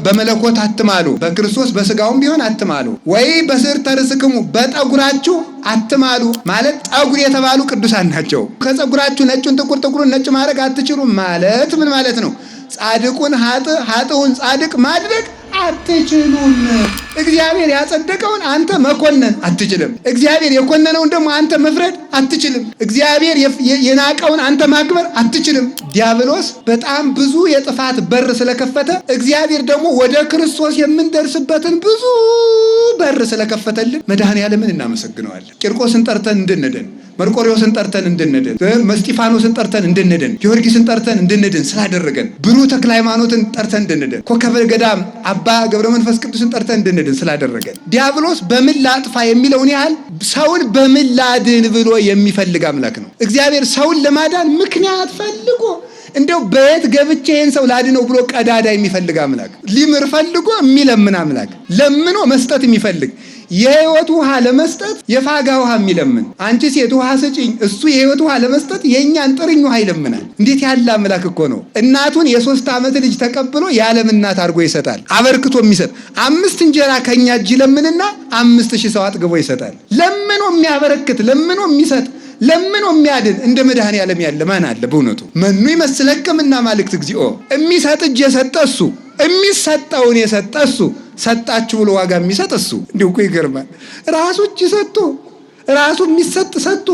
በመለኮት አትማሉ፣ በክርስቶስ በስጋውም ቢሆን አትማሉ። ወይ በስር ተርስክሙ በጠጉራችሁ አትማሉ ማለት ጠጉር የተባሉ ቅዱሳን ናቸው። ከጸጉራችሁ ነጩን ጥቁር ጥቁሩን ነጭ ማድረግ አትችሉም ማለት ምን ማለት ነው? ጻድቁን ኃጥኡን ጻድቅ ማድረግ አትችሉም። እግዚአብሔር ያጸደቀውን አንተ መኮነን አትችልም። እግዚአብሔር የኮነነውን ደግሞ አንተ መፍረድ አትችልም። እግዚአብሔር የናቀውን አንተ ማክበር አትችልም። ዲያብሎስ በጣም ብዙ የጥፋት በር ስለከፈተ እግዚአብሔር ደግሞ ወደ ክርስቶስ የምንደርስበትን ብዙ በር ስለከፈተልን መድኃኔዓለምን እናመሰግነዋለን። ቂርቆስን ጠርተን እንድንድን፣ መርቆሬዎስን ጠርተን እንድንድን፣ መስጢፋኖስን ጠርተን እንድንድን፣ ጊዮርጊስን ጠርተን እንድንድን ስላደረገን፣ ብሩህ ተክለ ሃይማኖትን ጠርተን እንድንድን፣ ኮከበ ገዳም አባ ገብረ መንፈስ ቅዱስን ጠርተን እንድንድን ስላደረገን። ዲያብሎስ በምን ላጥፋ የሚለውን ያህል ሰውን በምን ላድን ብሎ የሚፈልግ አምላክ ነው። እግዚአብሔር ሰውን ለማዳን ምክንያት ፈልጎ እንደው በየት ገብቼ ይህን ሰው ላድነው ብሎ ቀዳዳ የሚፈልግ አምላክ፣ ሊምር ፈልጎ የሚለምን አምላክ፣ ለምኖ መስጠት የሚፈልግ የህይወት ውሃ ለመስጠት የፋጋ ውሃ የሚለምን፣ አንቺ ሴት ውሃ ስጪኝ፣ እሱ የህይወት ውሃ ለመስጠት የእኛን ጥርኝ ውሃ ይለምናል። እንዴት ያለ አምላክ እኮ ነው! እናቱን የ3 ዓመት ልጅ ተቀብሎ የዓለም እናት አድርጎ ይሰጣል። አበርክቶ የሚሰጥ 5 እንጀራ ከኛ እጅ ለምንና 5000 ሰው አጥግቦ ይሰጣል። ለምኖ የሚያበረክት፣ ለምኖ የሚሰጥ፣ ለምኖ የሚያድን እንደ መድኃኔዓለም ያለ ማን አለ? በእውነቱ መኑ ይመስለክምና ማልክት እግዚኦ። የሚሰጥ እጅ የሰጠ እሱ፣ የሚሰጠውን የሰጠ እሱ፣ ሰጣችሁ ብሎ ዋጋ የሚሰጥ እሱ። እንዲሁ እኮ ይገርማል። ራሱ እጅ ሰጥቶ፣ ራሱ የሚሰጥ ሰጥቶ፣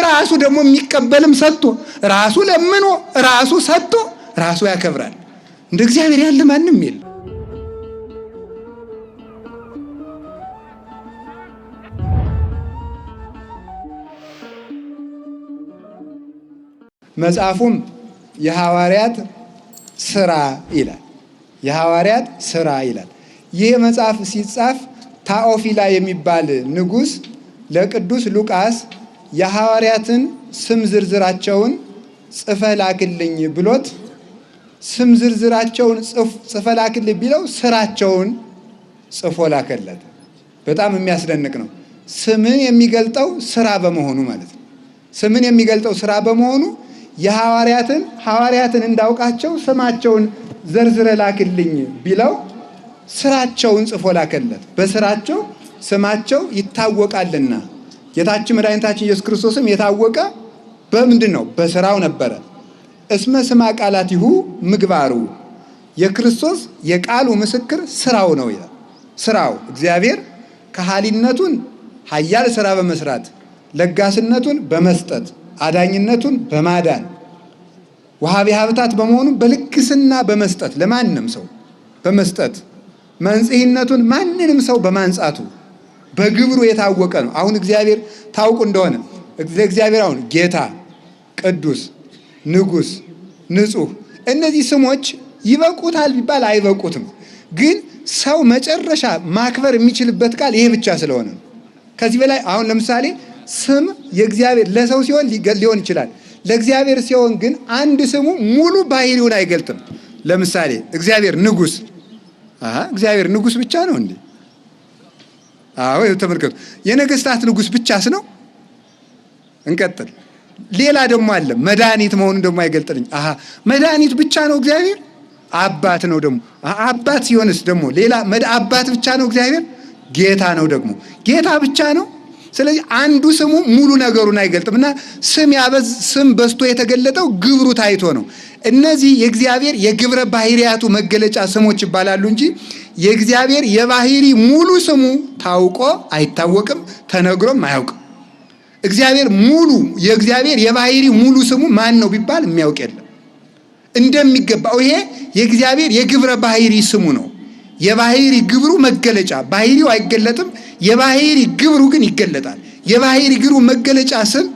ራሱ ደግሞ የሚቀበልም ሰጥቶ፣ ራሱ ለምኖ ራሱ ሰጥቶ ራሱ ያከብራል። እንደ እግዚአብሔር ያለ ማንም የለም። መጽሐፉም የሐዋርያት ሥራ ይላል። የሐዋርያት ሥራ ይላል። ይህ መጽሐፍ ሲጻፍ ታኦፊላ የሚባል ንጉሥ ለቅዱስ ሉቃስ የሐዋርያትን ስም ዝርዝራቸውን ጽፈህ ላክልኝ ብሎት ስም ዝርዝራቸውን ጽፈህ ላክልኝ ቢለው ስራቸውን ጽፎ ላከለት። በጣም የሚያስደንቅ ነው። ስምን የሚገልጠው ስራ በመሆኑ ማለት ነው። ስምን የሚገልጠው ስራ በመሆኑ ሐዋርያትን እንዳውቃቸው ስማቸውን ዘርዝረ ላክልኝ ቢለው ስራቸውን ጽፎ ላከለት። በስራቸው ስማቸው ይታወቃልና ጌታችን መድኃኒታችን ኢየሱስ ክርስቶስም የታወቀ በምንድን ነው? በስራው ነበረ። እስመ ስማ ቃላቲሁ ምግባሩ፣ የክርስቶስ የቃሉ ምስክር ስራው ነው ይላል። ስራው እግዚአብሔር ከሃሊነቱን ኃያል ስራ በመስራት ለጋስነቱን በመስጠት አዳኝነቱን በማዳን ወሃቢ ሀብታት በመሆኑ በልግስና በመስጠት ለማንም ሰው በመስጠት መንጽሕነቱን ማንንም ሰው በማንጻቱ በግብሩ የታወቀ ነው። አሁን እግዚአብሔር ታውቁ እንደሆነ እግዚአብሔር አሁን ጌታ፣ ቅዱስ፣ ንጉሥ፣ ንጹሕ እነዚህ ስሞች ይበቁታል ቢባል አይበቁትም። ግን ሰው መጨረሻ ማክበር የሚችልበት ቃል ይሄ ብቻ ስለሆነ ነው። ከዚህ በላይ አሁን ለምሳሌ ስም የእግዚአብሔር ለሰው ሲሆን ሊሆን ይችላል። ለእግዚአብሔር ሲሆን ግን አንድ ስሙ ሙሉ ባህሪውን አይገልጥም። ለምሳሌ እግዚአብሔር ንጉሥ፣ እግዚአብሔር ንጉሥ ብቻ ነው እንዴ? አዎ ተመልከቱ። የነገስታት ንጉሥ ብቻስ ነው? እንቀጥል። ሌላ ደግሞ አለ። መድኃኒት መሆኑን ደግሞ አይገልጥልኝ። መድኃኒት ብቻ ነው እግዚአብሔር? አባት ነው ደግሞ። አባት ሲሆንስ ደግሞ ሌላ አባት ብቻ ነው እግዚአብሔር? ጌታ ነው ደግሞ። ጌታ ብቻ ነው። ስለዚህ አንዱ ስሙ ሙሉ ነገሩን አይገልጥም እና ስም በዝቶ የተገለጠው ግብሩ ታይቶ ነው። እነዚህ የእግዚአብሔር የግብረ ባህሪያቱ መገለጫ ስሞች ይባላሉ እንጂ የእግዚአብሔር የባህሪ ሙሉ ስሙ ታውቆ አይታወቅም፣ ተነግሮም አያውቅም። የእግዚአብሔር የባህሪ ሙሉ ስሙ ማን ነው ቢባል የሚያውቅ የለም። እንደሚገባው ይሄ የእግዚአብሔር የግብረ ባህሪ ስሙ ነው። የባህሪ ግብሩ መገለጫ፣ ባህሪው አይገለጥም፣ የባህሪ ግብሩ ግን ይገለጣል። የባህሪ ግብሩ መገለጫ ስም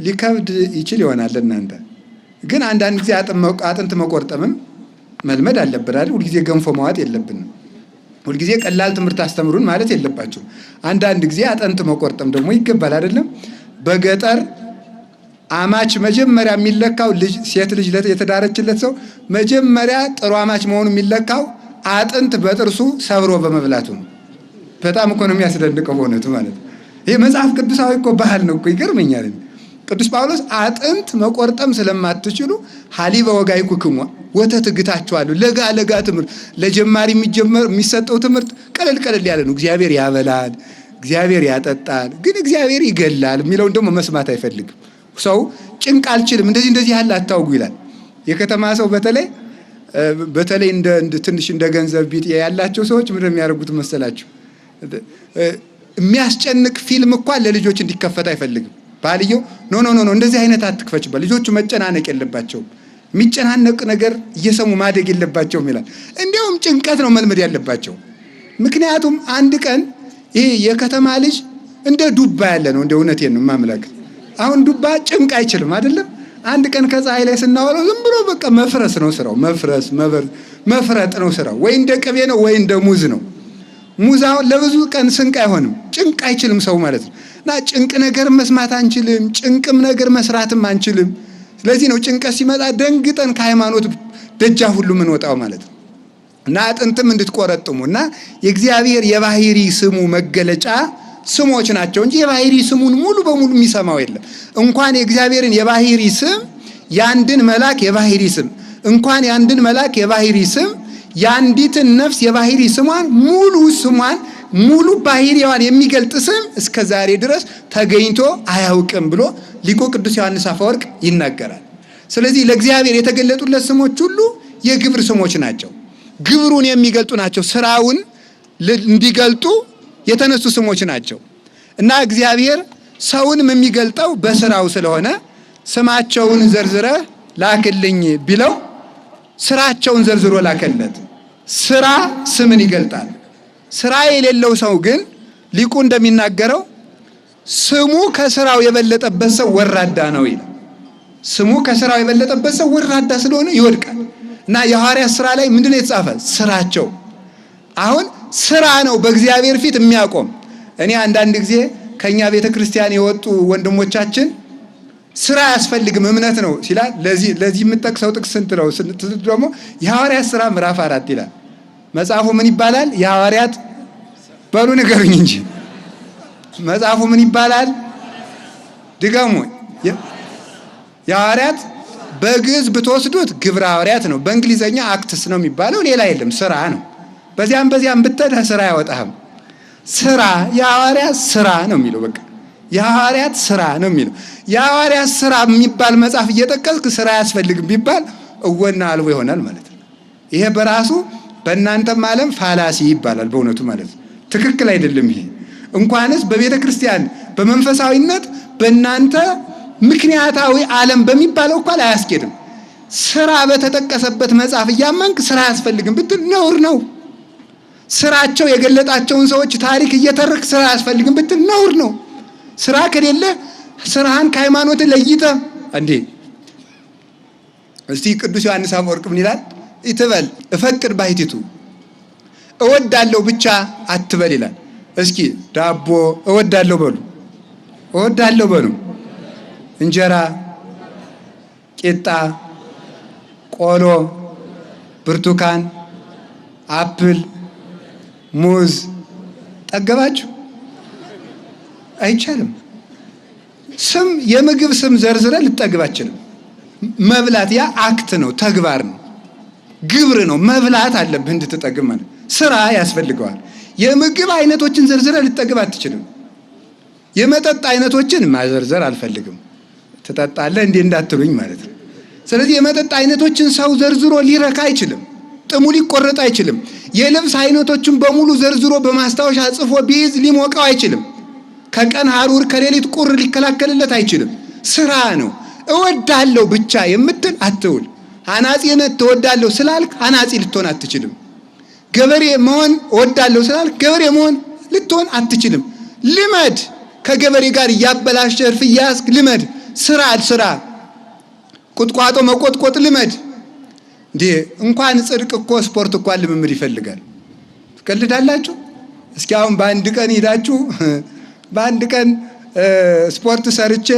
ሊከብድ ይችል ይሆናል። እናንተ ግን አንዳንድ ጊዜ አጥንት መቆርጠምም መልመድ አለብን አይደል? ሁልጊዜ ገንፎ መዋጥ የለብንም። ሁልጊዜ ቀላል ትምህርት አስተምሩን ማለት የለባቸው። አንዳንድ ጊዜ አጥንት መቆርጠም ደግሞ ይገባል አይደለም? በገጠር አማች መጀመሪያ የሚለካው ሴት ልጅ የተዳረችለት ሰው መጀመሪያ ጥሩ አማች መሆኑ የሚለካው አጥንት በጥርሱ ሰብሮ በመብላቱ ነው። በጣም እኮ ነው የሚያስደንቀው በእውነቱ ማለት ነው። ይሄ መጽሐፍ ቅዱሳዊ እኮ ባህል ነው እኮ። ይገርመኛል። ቅዱስ ጳውሎስ አጥንት መቆርጠም ስለማትችሉ ሀሊበ ወጋይኩክሙ ወተት እግታችኋለሁ። ለጋ ትምህርት ለጀማሪ የሚሰጠው ትምህርት ቀለል ያለ ነው። እግዚአብሔር ያበላል፣ እግዚአብሔር ያጠጣል፣ ግን እግዚአብሔር ይገላል የሚለውን ደግሞ መስማት አይፈልግም። ሰው ጭንቅ አልችልም እንደዚህ ያለ አታውጉ ይላል። የከተማ ሰው በተለይ ትንሽ እንደ ገንዘብ ቢጤ ያላቸው ሰዎች ምንድን የሚያደርጉት መሰላችሁ? የሚያስጨንቅ ፊልም እንኳን ለልጆች እንዲከፈት አይፈልግም። ባልየው ኖ እንደዚህ አይነት አትክፈችበት፣ ልጆቹ መጨናነቅ የለባቸውም፣ የሚጨናነቅ ነገር እየሰሙ ማደግ የለባቸውም ይላል። እንዲያውም ጭንቀት ነው መልመድ ያለባቸው። ምክንያቱም አንድ ቀን ይሄ የከተማ ልጅ እንደ ዱባ ያለ ነው። እንደ እውነቴን ነው የማምላክ። አሁን ዱባ ጭንቅ አይችልም አይደለም። አንድ ቀን ከፀሐይ ላይ ስናወራው ዝም ብሎ በቃ መፍረስ ነው ስራው፣ መፍረጥ ነው ስራው። ወይ እንደ ቅቤ ነው ወይ እንደ ሙዝ ነው። ሙዝ አሁን ለብዙ ቀን ስንቅ አይሆንም፣ ጭንቅ አይችልም ሰው ማለት ነው። እና ጭንቅ ነገር መስማት አንችልም፣ ጭንቅም ነገር መስራትም አንችልም። ስለዚህ ነው ጭንቀት ሲመጣ ደንግጠን ከሃይማኖት ደጃፍ ሁሉ የምንወጣው ማለት ነው። እና አጥንትም እንድትቆረጥሙ እና የእግዚአብሔር የባህሪ ስሙ መገለጫ ስሞች ናቸው እንጂ የባህሪ ስሙን ሙሉ በሙሉ የሚሰማው የለም። እንኳን የእግዚአብሔርን የባህሪ ስም የአንድን መልአክ የባህሪ ስም እንኳን የአንድን መልአክ የባህሪ ስም የአንዲትን ነፍስ የባህሪ ስሟን ሙሉ ባህሪዋን የሚገልጥ ስም እስከ ዛሬ ድረስ ተገኝቶ አያውቅም ብሎ ሊቁ ቅዱስ ዮሐንስ አፈወርቅ ይናገራል። ስለዚህ ለእግዚአብሔር የተገለጡለት ስሞች ሁሉ የግብር ስሞች ናቸው። ግብሩን የሚገልጡ ናቸው። ስራውን እንዲገልጡ የተነሱ ስሞች ናቸው እና እግዚአብሔር ሰውንም የሚገልጠው በስራው ስለሆነ ስማቸውን ዘርዝረ ላክልኝ ቢለው ስራቸውን ዘርዝሮ ላከለት። ስራ ስምን ይገልጣል። ስራ የሌለው ሰው ግን ሊቁ እንደሚናገረው ስሙ ከስራው የበለጠበት ሰው ወራዳ ነው ይላል። ስሙ ከስራው የበለጠበት ሰው ወራዳ ስለሆነ ይወድቃል። እና የሐዋርያት ስራ ላይ ምንድነው የተጻፈ? ስራቸው። አሁን ስራ ነው በእግዚአብሔር ፊት የሚያቆም። እኔ አንዳንድ ጊዜ ከኛ ቤተክርስቲያን የወጡ ወንድሞቻችን ስራ አያስፈልግም እምነት ነው ሲላል፣ ለዚህ የምጠቅሰው ጥቅስ ስንት ነው? ደግሞ የሐዋርያት ስራ ምዕራፍ 4 ይላል። መጽሐፉ ምን ይባላል? የሐዋርያት በሉ ንገሩኝ እንጂ መጽሐፉ ምን ይባላል? ድገሙ። የሐዋርያት በግዕዝ ብትወስዱት ግብረ ሐዋርያት ነው። በእንግሊዘኛ አክትስ ነው የሚባለው። ሌላ የለም፣ ስራ ነው። በዚያም ብትሄድ ስራ አያወጣህም። ስራ የሐዋርያት ስራ ነው የሚለው። በቃ የሐዋርያት ስራ ነው የሚለው። የሐዋርያት ስራ የሚባል መጽሐፍ እየጠቀስክ ስራ አያስፈልግም ቢባል እወና አልቦ ይሆናል ማለት ነው። ይሄ በራሱ በእናንተም ዓለም ፋላሲ ይባላል በእውነቱ ማለት ነው። ትክክል አይደለም ይሄ። እንኳንስ በቤተ ክርስቲያን በመንፈሳዊነት በእናንተ ምክንያታዊ ዓለም በሚባለው እንኳን አያስኬድም። ስራ በተጠቀሰበት መጽሐፍ እያመንክ ስራ አያስፈልግም ብትል ነውር ነው። ስራቸው የገለጣቸውን ሰዎች ታሪክ እየተረክ ስራ አያስፈልግም ብትል ነውር ነው። ስራ ከሌለ ስራህን ከሃይማኖት ለይተህ እንዴ! እስቲ ቅዱስ ዮሐንስ አፈወርቅ ምን ይላል? ይትበል እፈቅድ ባሕቲቱ፣ እወዳለሁ ብቻ አትበል ይላል። እስኪ ዳቦ እወዳለሁ በሉ፣ እወዳለሁ በሉ። እንጀራ፣ ቂጣ፣ ቆሎ፣ ብርቱካን፣ አፕል፣ ሙዝ ጠገባችሁ? አይቻልም። ስም የምግብ ስም ዘርዝረ ልጠግብ አትችልም። መብላት ያ አክት ነው፣ ተግባር ነው፣ ግብር ነው። መብላት አለብህ እንድትጠግብ ማለት ስራ ያስፈልገዋል። የምግብ አይነቶችን ዘርዝረ ልጠግብ አትችልም። የመጠጥ አይነቶችን ማዘርዘር አልፈልግም። ትጠጣለህ እንዴ እንዳትሉኝ ማለት ነው። ስለዚህ የመጠጥ አይነቶችን ሰው ዘርዝሮ ሊረካ አይችልም። ጥሙ ሊቆረጥ አይችልም። የልብስ አይነቶችን በሙሉ ዘርዝሮ በማስታወሻ ጽፎ ቢይዝ ሊሞቀው አይችልም። ከቀን ሐሩር ከሌሊት ቁር ሊከላከልለት አይችልም። ስራ ነው። እወዳለሁ ብቻ የምትል አትውል። አናጺነት ትወዳለሁ ስላልክ አናጺ ልትሆን አትችልም። ገበሬ መሆን እወዳለሁ ስላልክ ገበሬ መሆን ልትሆን አትችልም። ልመድ። ከገበሬ ጋር እያበላሸ እርፍ እያያዝክ ልመድ። ስራ ቁጥቋጦ መቆጥቆጥ ልመድ። እንዴ እንኳን ጽድቅ እኮ ስፖርት እንኳን ልምምድ ይፈልጋል። ትቀልዳላችሁ? እስኪ አሁን በአንድ ቀን ሄዳችሁ በአንድ ቀን ስፖርት ሰርቼ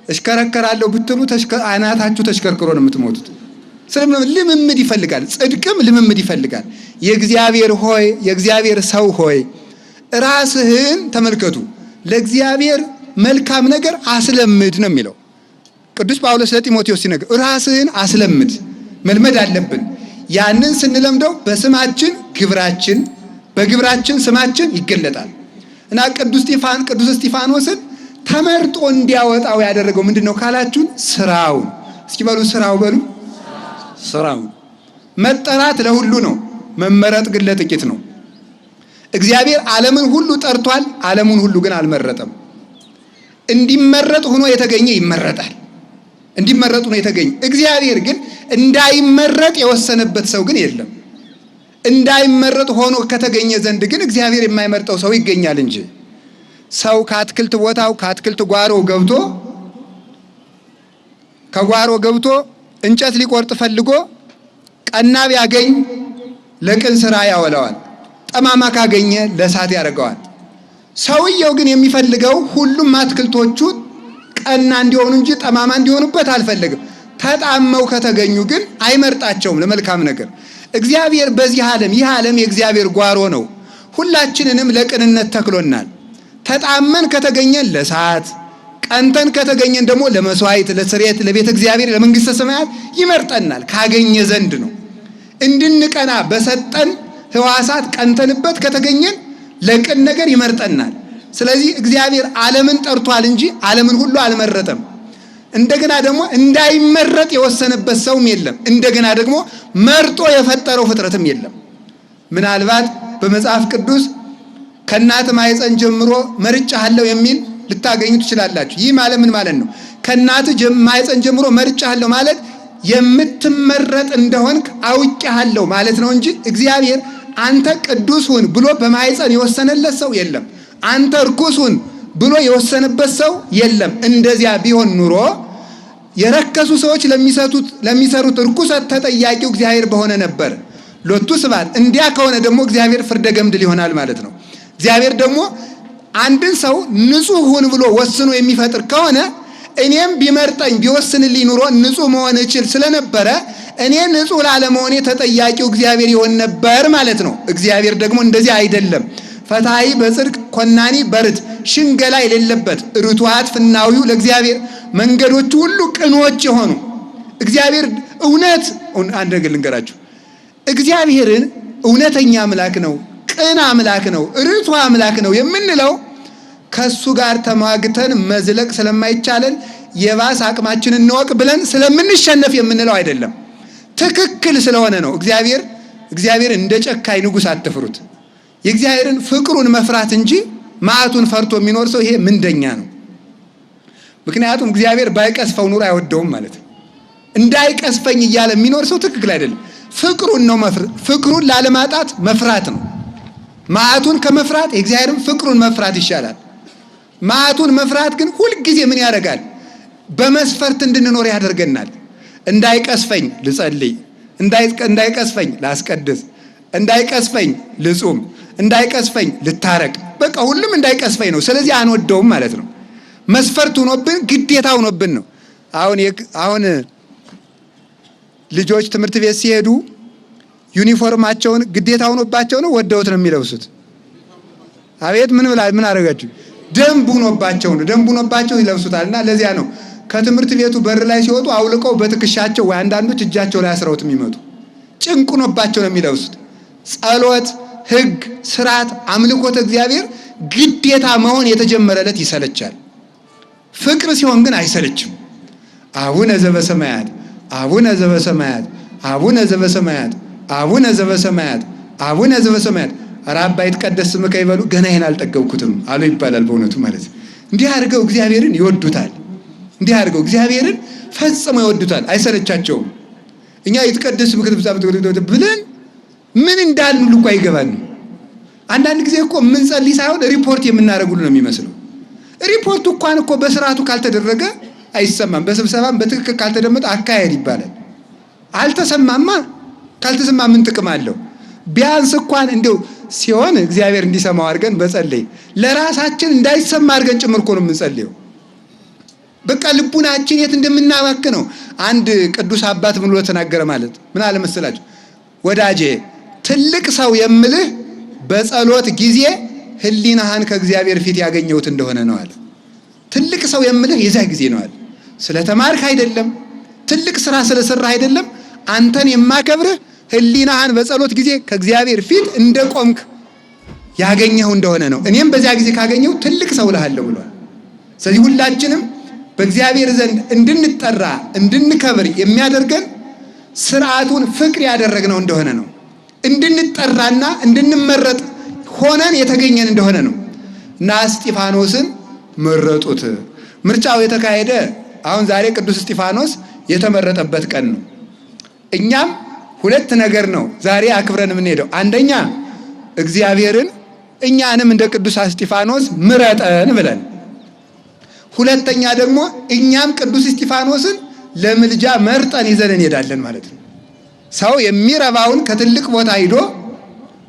እሽከረከራለሁ ብትሉ አናታችሁ ተሽከርክሮ ነው የምትሞቱት። ስለምን? ልምምድ ይፈልጋል። ጽድቅም ልምምድ ይፈልጋል። የእግዚአብሔር ሰው ሆይ ራስህን ተመልከቱ፣ ለእግዚአብሔር መልካም ነገር አስለምድ ነው የሚለው። ቅዱስ ጳውሎስ ለጢሞቴዎስ ሲነግር ራስህን አስለምድ፣ መልመድ አለብን። ያንን ስንለምደው በስማችን ግብራችን፣ በግብራችን ስማችን ይገለጣል። እና ቅዱስ እስጢፋኖስን ተመርጦ እንዲያወጣው ያደረገው ምንድነው ካላችሁን? ስራውን። እስኪ በሉ ስራው በሉ። ስራውን። መጠራት ለሁሉ ነው፣ መመረጥ ግን ለጥቂት ነው። እግዚአብሔር ዓለምን ሁሉ ጠርቷል፣ ዓለሙን ሁሉ ግን አልመረጠም። እንዲመረጥ ሆኖ የተገኘ ይመረጣል። እንዲመረጥ ሆኖ የተገኘ እግዚአብሔር ግን እንዳይመረጥ የወሰነበት ሰው ግን የለም። እንዳይመረጥ ሆኖ ከተገኘ ዘንድ ግን እግዚአብሔር የማይመርጠው ሰው ይገኛል እንጂ ሰው ከአትክልት ቦታው ከአትክልት ከጓሮ ገብቶ እንጨት ሊቆርጥ ፈልጎ ቀና ቢያገኝ ለቅን ስራ ያወለዋል፣ ጠማማ ካገኘ ለእሳት ያደርገዋል። ሰውየው ግን የሚፈልገው ሁሉም አትክልቶቹ ቀና እንዲሆኑ እንጂ ጠማማ እንዲሆኑበት አልፈልግም። ተጣመው ከተገኙ ግን አይመርጣቸውም ለመልካም ነገር። እግዚአብሔር በዚህ ዓለም ይህ ዓለም የእግዚአብሔር ጓሮ ነው። ሁላችንንም ለቅንነት ተክሎናል። ተጣመን ከተገኘን ለእሳት፣ ቀንተን ከተገኘን ደግሞ ለመስዋዕት፣ ለስርየት፣ ለቤተ እግዚአብሔር፣ ለመንግሥተ ሰማያት ይመርጠናል። ካገኘ ዘንድ ነው እንድንቀና በሰጠን ሕዋሳት ቀንተንበት ከተገኘን ለቅን ነገር ይመርጠናል። ስለዚህ እግዚአብሔር ዓለምን ጠርቷል እንጂ ዓለምን ሁሉ አልመረጠም። እንደገና ደግሞ እንዳይመረጥ የወሰነበት ሰውም የለም። እንደገና ደግሞ መርጦ የፈጠረው ፍጥረትም የለም። ምናልባት በመጽሐፍ ቅዱስ ከእናት ማኅፀን ጀምሮ መርጬሃለሁ የሚል ልታገኙ ትችላላችሁ። ይህ ማለት ምን ማለት ነው? ከእናት ማኅፀን ጀምሮ መርጬሃለሁ ማለት የምትመረጥ እንደሆንክ አውቄሃለሁ ማለት ነው እንጂ እግዚአብሔር አንተ ቅዱስ ሁን ብሎ በማኅፀን የወሰነለት ሰው የለም። አንተ ርኩስ ሁን ብሎ የወሰነበት ሰው የለም። እንደዚያ ቢሆን ኑሮ የረከሱ ሰዎች ለሚሰሩት ርኩሰት ተጠያቂው እግዚአብሔር በሆነ ነበር። ሎቱ ስብሐት። እንዲያ ከሆነ ደግሞ እግዚአብሔር ፍርደ ገምድል ይሆናል ማለት ነው። እግዚአብሔር ደግሞ አንድን ሰው ንጹሕ ሁን ብሎ ወስኖ የሚፈጥር ከሆነ እኔም ቢመርጠኝ ቢወስንልኝ ኑሮ ንጹሕ መሆን እችል ስለነበረ እኔ ንጹሕ ላለመሆኔ ተጠያቂው እግዚአብሔር ይሆን ነበር ማለት ነው። እግዚአብሔር ደግሞ እንደዚህ አይደለም። ፈታሒ በጽድቅ ኮናኒ በርት፣ ሽንገላ የሌለበት ርቱዓት ፍናዊው ለእግዚአብሔር መንገዶቹ ሁሉ ቅኖች የሆኑ እግዚአብሔር እውነት። አንድ ነገር ልንገራችሁ፣ እግዚአብሔርን እውነተኛ አምላክ ነው፣ ቅን አምላክ ነው፣ ርቱዕ አምላክ ነው የምንለው ከሱ ጋር ተሟግተን መዝለቅ ስለማይቻለን የባስ አቅማችንን እንወቅ ብለን ስለምንሸነፍ የምንለው አይደለም። ትክክል ስለሆነ ነው። እግዚአብሔር እንደ ጨካኝ ንጉሥ አትፍሩት። የእግዚአብሔርን ፍቅሩን መፍራት እንጂ መዓቱን ፈርቶ የሚኖር ሰው ይሄ ምንደኛ ነው። ምክንያቱም እግዚአብሔር ባይቀስፈው ኑሮ አይወደውም ማለት ነው። እንዳይቀስፈኝ እያለ የሚኖር ሰው ትክክል አይደለም። ፍቅሩን ነው ፍቅሩን ላለማጣት መፍራት ነው። መዓቱን ከመፍራት የእግዚአብሔርን ፍቅሩን መፍራት ይሻላል። መዓቱን መፍራት ግን ሁልጊዜ ምን ያደርጋል? በመስፈርት እንድንኖር ያደርገናል። እንዳይቀስፈኝ ልጸልይ፣ እንዳይቀስፈኝ ላስቀድስ፣ እንዳይቀስፈኝ ልጹም፣ እንዳይቀስፈኝ ልታረቅ። በቃ ሁሉም እንዳይቀስፈኝ ነው። ስለዚህ አንወደውም ማለት ነው። መስፈርት ሆኖብን ግዴታ ሆኖብን ነው። አሁን ልጆች ትምህርት ቤት ሲሄዱ ዩኒፎርማቸውን ግዴታ ሆኖባቸው ነው ወደውት ነው የሚለብሱት? አቤት ምን አደረጋችሁ? ደንብ ሆኖባቸው ነው። ደንብ ሆኖባቸው ይለብሱታልና ለዚያ ነው ከትምህርት ቤቱ በር ላይ ሲወጡ አውልቀው በትከሻቸው ወይ አንዳንዶች እጃቸው ላይ አስረውት የሚመጡ። ጭንቅ ሆኖባቸው ነው የሚለብሱት። ጸሎት፣ ሕግ፣ ስርዓት፣ አምልኮተ እግዚአብሔር ግዴታ መሆን የተጀመረለት ይሰለቻል። ፍቅር ሲሆን ግን አይሰለችም። አቡነ ዘበሰማያት አቡነ ዘበሰማያት አቡነ ዘበሰማያት አቡነ ዘበሰማያት አቡነ ዘበሰማያት ኧረ አባ ይትቀደስ ስምከ ይበሉ። ገና ይሄን አልጠገብኩትም አሉ ይባላል። በእውነቱ ማለት እንዲህ አድርገው እግዚአብሔርን ይወዱታል። እንዲህ አድርገው እግዚአብሔርን ፈጽመው ይወዱታል። አይሰለቻቸውም። እኛ ይትቀደስ ስምከ ብለን ምን እንዳልን ሁሉ እኮ አይገባንም። አንዳንድ ጊዜ እኮ የምንጸልይ ሳይሆን ሪፖርት የምናደርጉሉ ነው የሚመስለው። ሪፖርቱ እንኳን እኮ በስርዓቱ ካልተደረገ አይሰማም። በስብሰባም በትክክል ካልተደመጠ አካሄድ ይባላል። አልተሰማማ። ካልተሰማ ምን ጥቅም አለው? ቢያንስ እንኳን እንደው ሲሆን እግዚአብሔር እንዲሰማው አድርገን በጸለይ ለራሳችን እንዳይሰማ አድርገን ጭምር እኮ ነው የምንጸልየው። በቃ ልቡናችን የት እንደምናባክነው አንድ ቅዱስ አባት ምን ብሎ ተናገረ ማለት ምን አለ መሰላችሁ? ወዳጄ ትልቅ ሰው የምልህ በጸሎት ጊዜ ህሊናህን ከእግዚአብሔር ፊት ያገኘሁት እንደሆነ ነው አለ። ትልቅ ሰው የምልህ የዛ ጊዜ ነው አለ። ስለተማርክ አይደለም፣ ትልቅ ስራ ስለሰራህ አይደለም። አንተን የማከብርህ ህሊናህን በጸሎት ጊዜ ከእግዚአብሔር ፊት እንደቆምክ ያገኘው እንደሆነ ነው። እኔም በዚያ ጊዜ ካገኘው ትልቅ ሰው እልሃለሁ ብሏል። ስለዚህ ሁላችንም በእግዚአብሔር ዘንድ እንድንጠራ እንድንከብር የሚያደርገን ስርዓቱን ፍቅር ያደረግነው እንደሆነ ነው። እንድንጠራና እንድንመረጥ ሆነን የተገኘን እንደሆነ ነው። እና እስጢፋኖስን መረጡት። ምርጫው የተካሄደ አሁን ዛሬ ቅዱስ እስጢፋኖስ የተመረጠበት ቀን ነው። እኛም ሁለት ነገር ነው ዛሬ አክብረን የምንሄደው። አንደኛ እግዚአብሔርን እኛንም እንደ ቅዱስ እስጢፋኖስ ምረጠን ብለን፣ ሁለተኛ ደግሞ እኛም ቅዱስ እስጢፋኖስን ለምልጃ መርጠን ይዘን እንሄዳለን ማለት ነው። ሰው የሚረባውን ከትልቅ ቦታ ሂዶ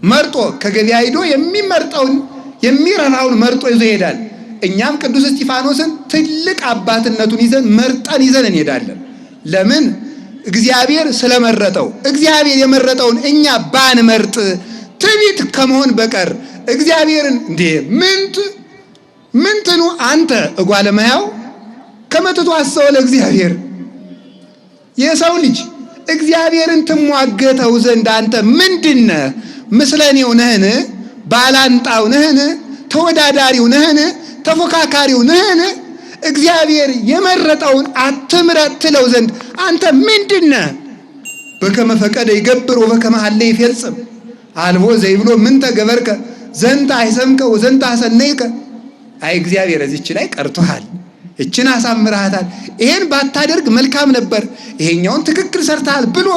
መርጦ ከገበያ ሂዶ የሚመርጠውን የሚረባውን መርጦ ይዞ ይሄዳል። እኛም ቅዱስ እስጢፋኖስን ትልቅ አባትነቱን ይዘን መርጠን ይዘን እንሄዳለን። ለምን? እግዚአብሔር ስለመረጠው። እግዚአብሔር የመረጠውን እኛ ባንመርጥ ትዕቢት ከመሆን በቀር እግዚአብሔርን እንዴ ምንትኑ አንተ እጓለ እመሕያው ከመትቱ አሰወ ለእግዚአብሔር፣ የሰው ልጅ እግዚአብሔርን ትሟገተው ዘንድ አንተ ምንድነህ? ምስለኔው ነህን? ባላንጣው ነህን? ተወዳዳሪው ነህን? ተፎካካሪው ነህን? እግዚአብሔር የመረጠውን አትምረጥ ትለው ዘንድ አንተ ምንድነህ? በከመ ፈቀደ ይገብር ወበከመ ሀለ ይፈጽም አልቦ ዘይብሎ ምን ተገበርከ ዘንተ አይሰምከ ወዘንተ አሰነይከ። አይ እግዚአብሔር እዚች ላይ ቀርቶሃል፣ እችን አሳምረሃታል፣ ይሄን ባታደርግ መልካም ነበር፣ ይሄኛውን ትክክል ሰርተሃል ብሎ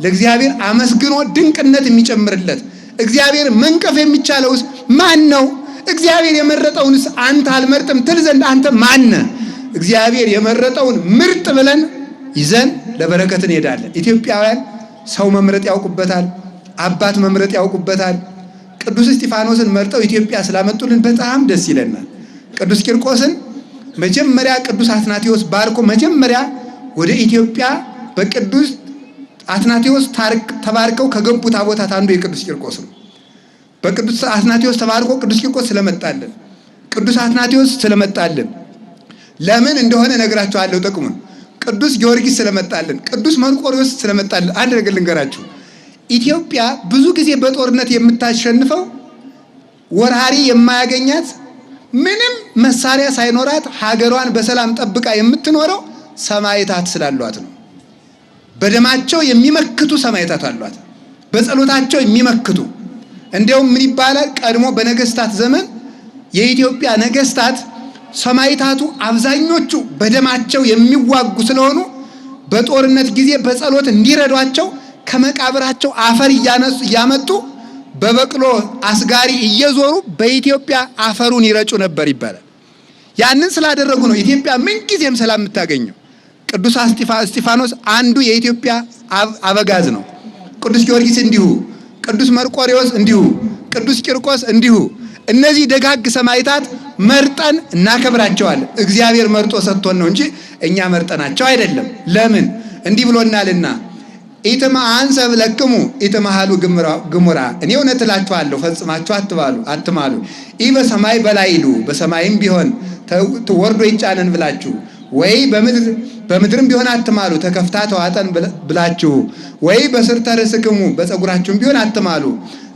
ለእግዚአብሔር አመስግኖ ድንቅነት የሚጨምርለት እግዚአብሔር መንቀፍ የሚቻለውስ ማን ነው? እግዚአብሔር የመረጠውንስ አንተ አልመርጥም ትል ዘንድ አንተ ማን? እግዚአብሔር የመረጠውን ምርጥ ብለን ይዘን ለበረከት እንሄዳለን። ኢትዮጵያውያን ሰው መምረጥ ያውቁበታል፣ አባት መምረጥ ያውቁበታል። ቅዱስ እስጢፋኖስን መርጠው ኢትዮጵያ ስላመጡልን በጣም ደስ ይለናል። ቅዱስ ቂርቆስን መጀመሪያ ቅዱስ አትናቴዎስ ባርኮ መጀመሪያ ወደ ኢትዮጵያ በቅዱስ አትናቴዎስ ተባርከው ከገቡ ታቦታት አንዱ የቅዱስ ቂርቆስ ነው። በቅዱስ አትናቴዎስ ተባርኮ ቅዱስ ቂርቆስ ስለመጣልን፣ ቅዱስ አትናቴዎስ ስለመጣልን፣ ለምን እንደሆነ ነግራችኋለሁ ጥቅሙን። ቅዱስ ጊዮርጊስ ስለመጣልን፣ ቅዱስ መርቆሬዎስ ስለመጣልን። አንድ ነገር ልንገራችሁ። ኢትዮጵያ ብዙ ጊዜ በጦርነት የምታሸንፈው ወራሪ የማያገኛት ምንም መሳሪያ ሳይኖራት ሀገሯን በሰላም ጠብቃ የምትኖረው ሰማዕታት ስላሏት ነው። በደማቸው የሚመክቱ ሰማዕታት አሏት፣ በጸሎታቸው የሚመክቱ። እንዲያውም ምን ይባላል? ቀድሞ በነገስታት ዘመን የኢትዮጵያ ነገስታት ሰማዕታቱ አብዛኞቹ በደማቸው የሚዋጉ ስለሆኑ በጦርነት ጊዜ በጸሎት እንዲረዷቸው ከመቃብራቸው አፈር እያመጡ በበቅሎ አስጋሪ እየዞሩ በኢትዮጵያ አፈሩን ይረጩ ነበር ይባላል። ያንን ስላደረጉ ነው ኢትዮጵያ ምንጊዜም ሰላም የምታገኘው። ቅዱስ እስጢፋኖስ አንዱ የኢትዮጵያ አበጋዝ ነው። ቅዱስ ጊዮርጊስ እንዲሁ፣ ቅዱስ መርቆሬዎስ እንዲሁ፣ ቅዱስ ቂርቆስ እንዲሁ። እነዚህ ደጋግ ሰማዕታት መርጠን እናከብራቸዋለን። እግዚአብሔር መርጦ ሰጥቶን ነው እንጂ እኛ መርጠናቸው አይደለም። ለምን? እንዲህ ብሎናልና ኢትመአንሰ ብለክሙ ኢትመሃሉ ግሙራ፣ እኔ እውነት እላችኋለሁ ፈጽማችሁ አትማሉ። ኢ በሰማይ በላይሉ፣ በሰማይም ቢሆን ወርዶ ይጫነን ብላችሁ፣ ወይ በምድርም ቢሆን አትማሉ ተከፍታ ተዋጠን ብላችሁ፣ ወይ በስርተ ርእስክሙ በፀጉራችሁም ቢሆን አትማሉ።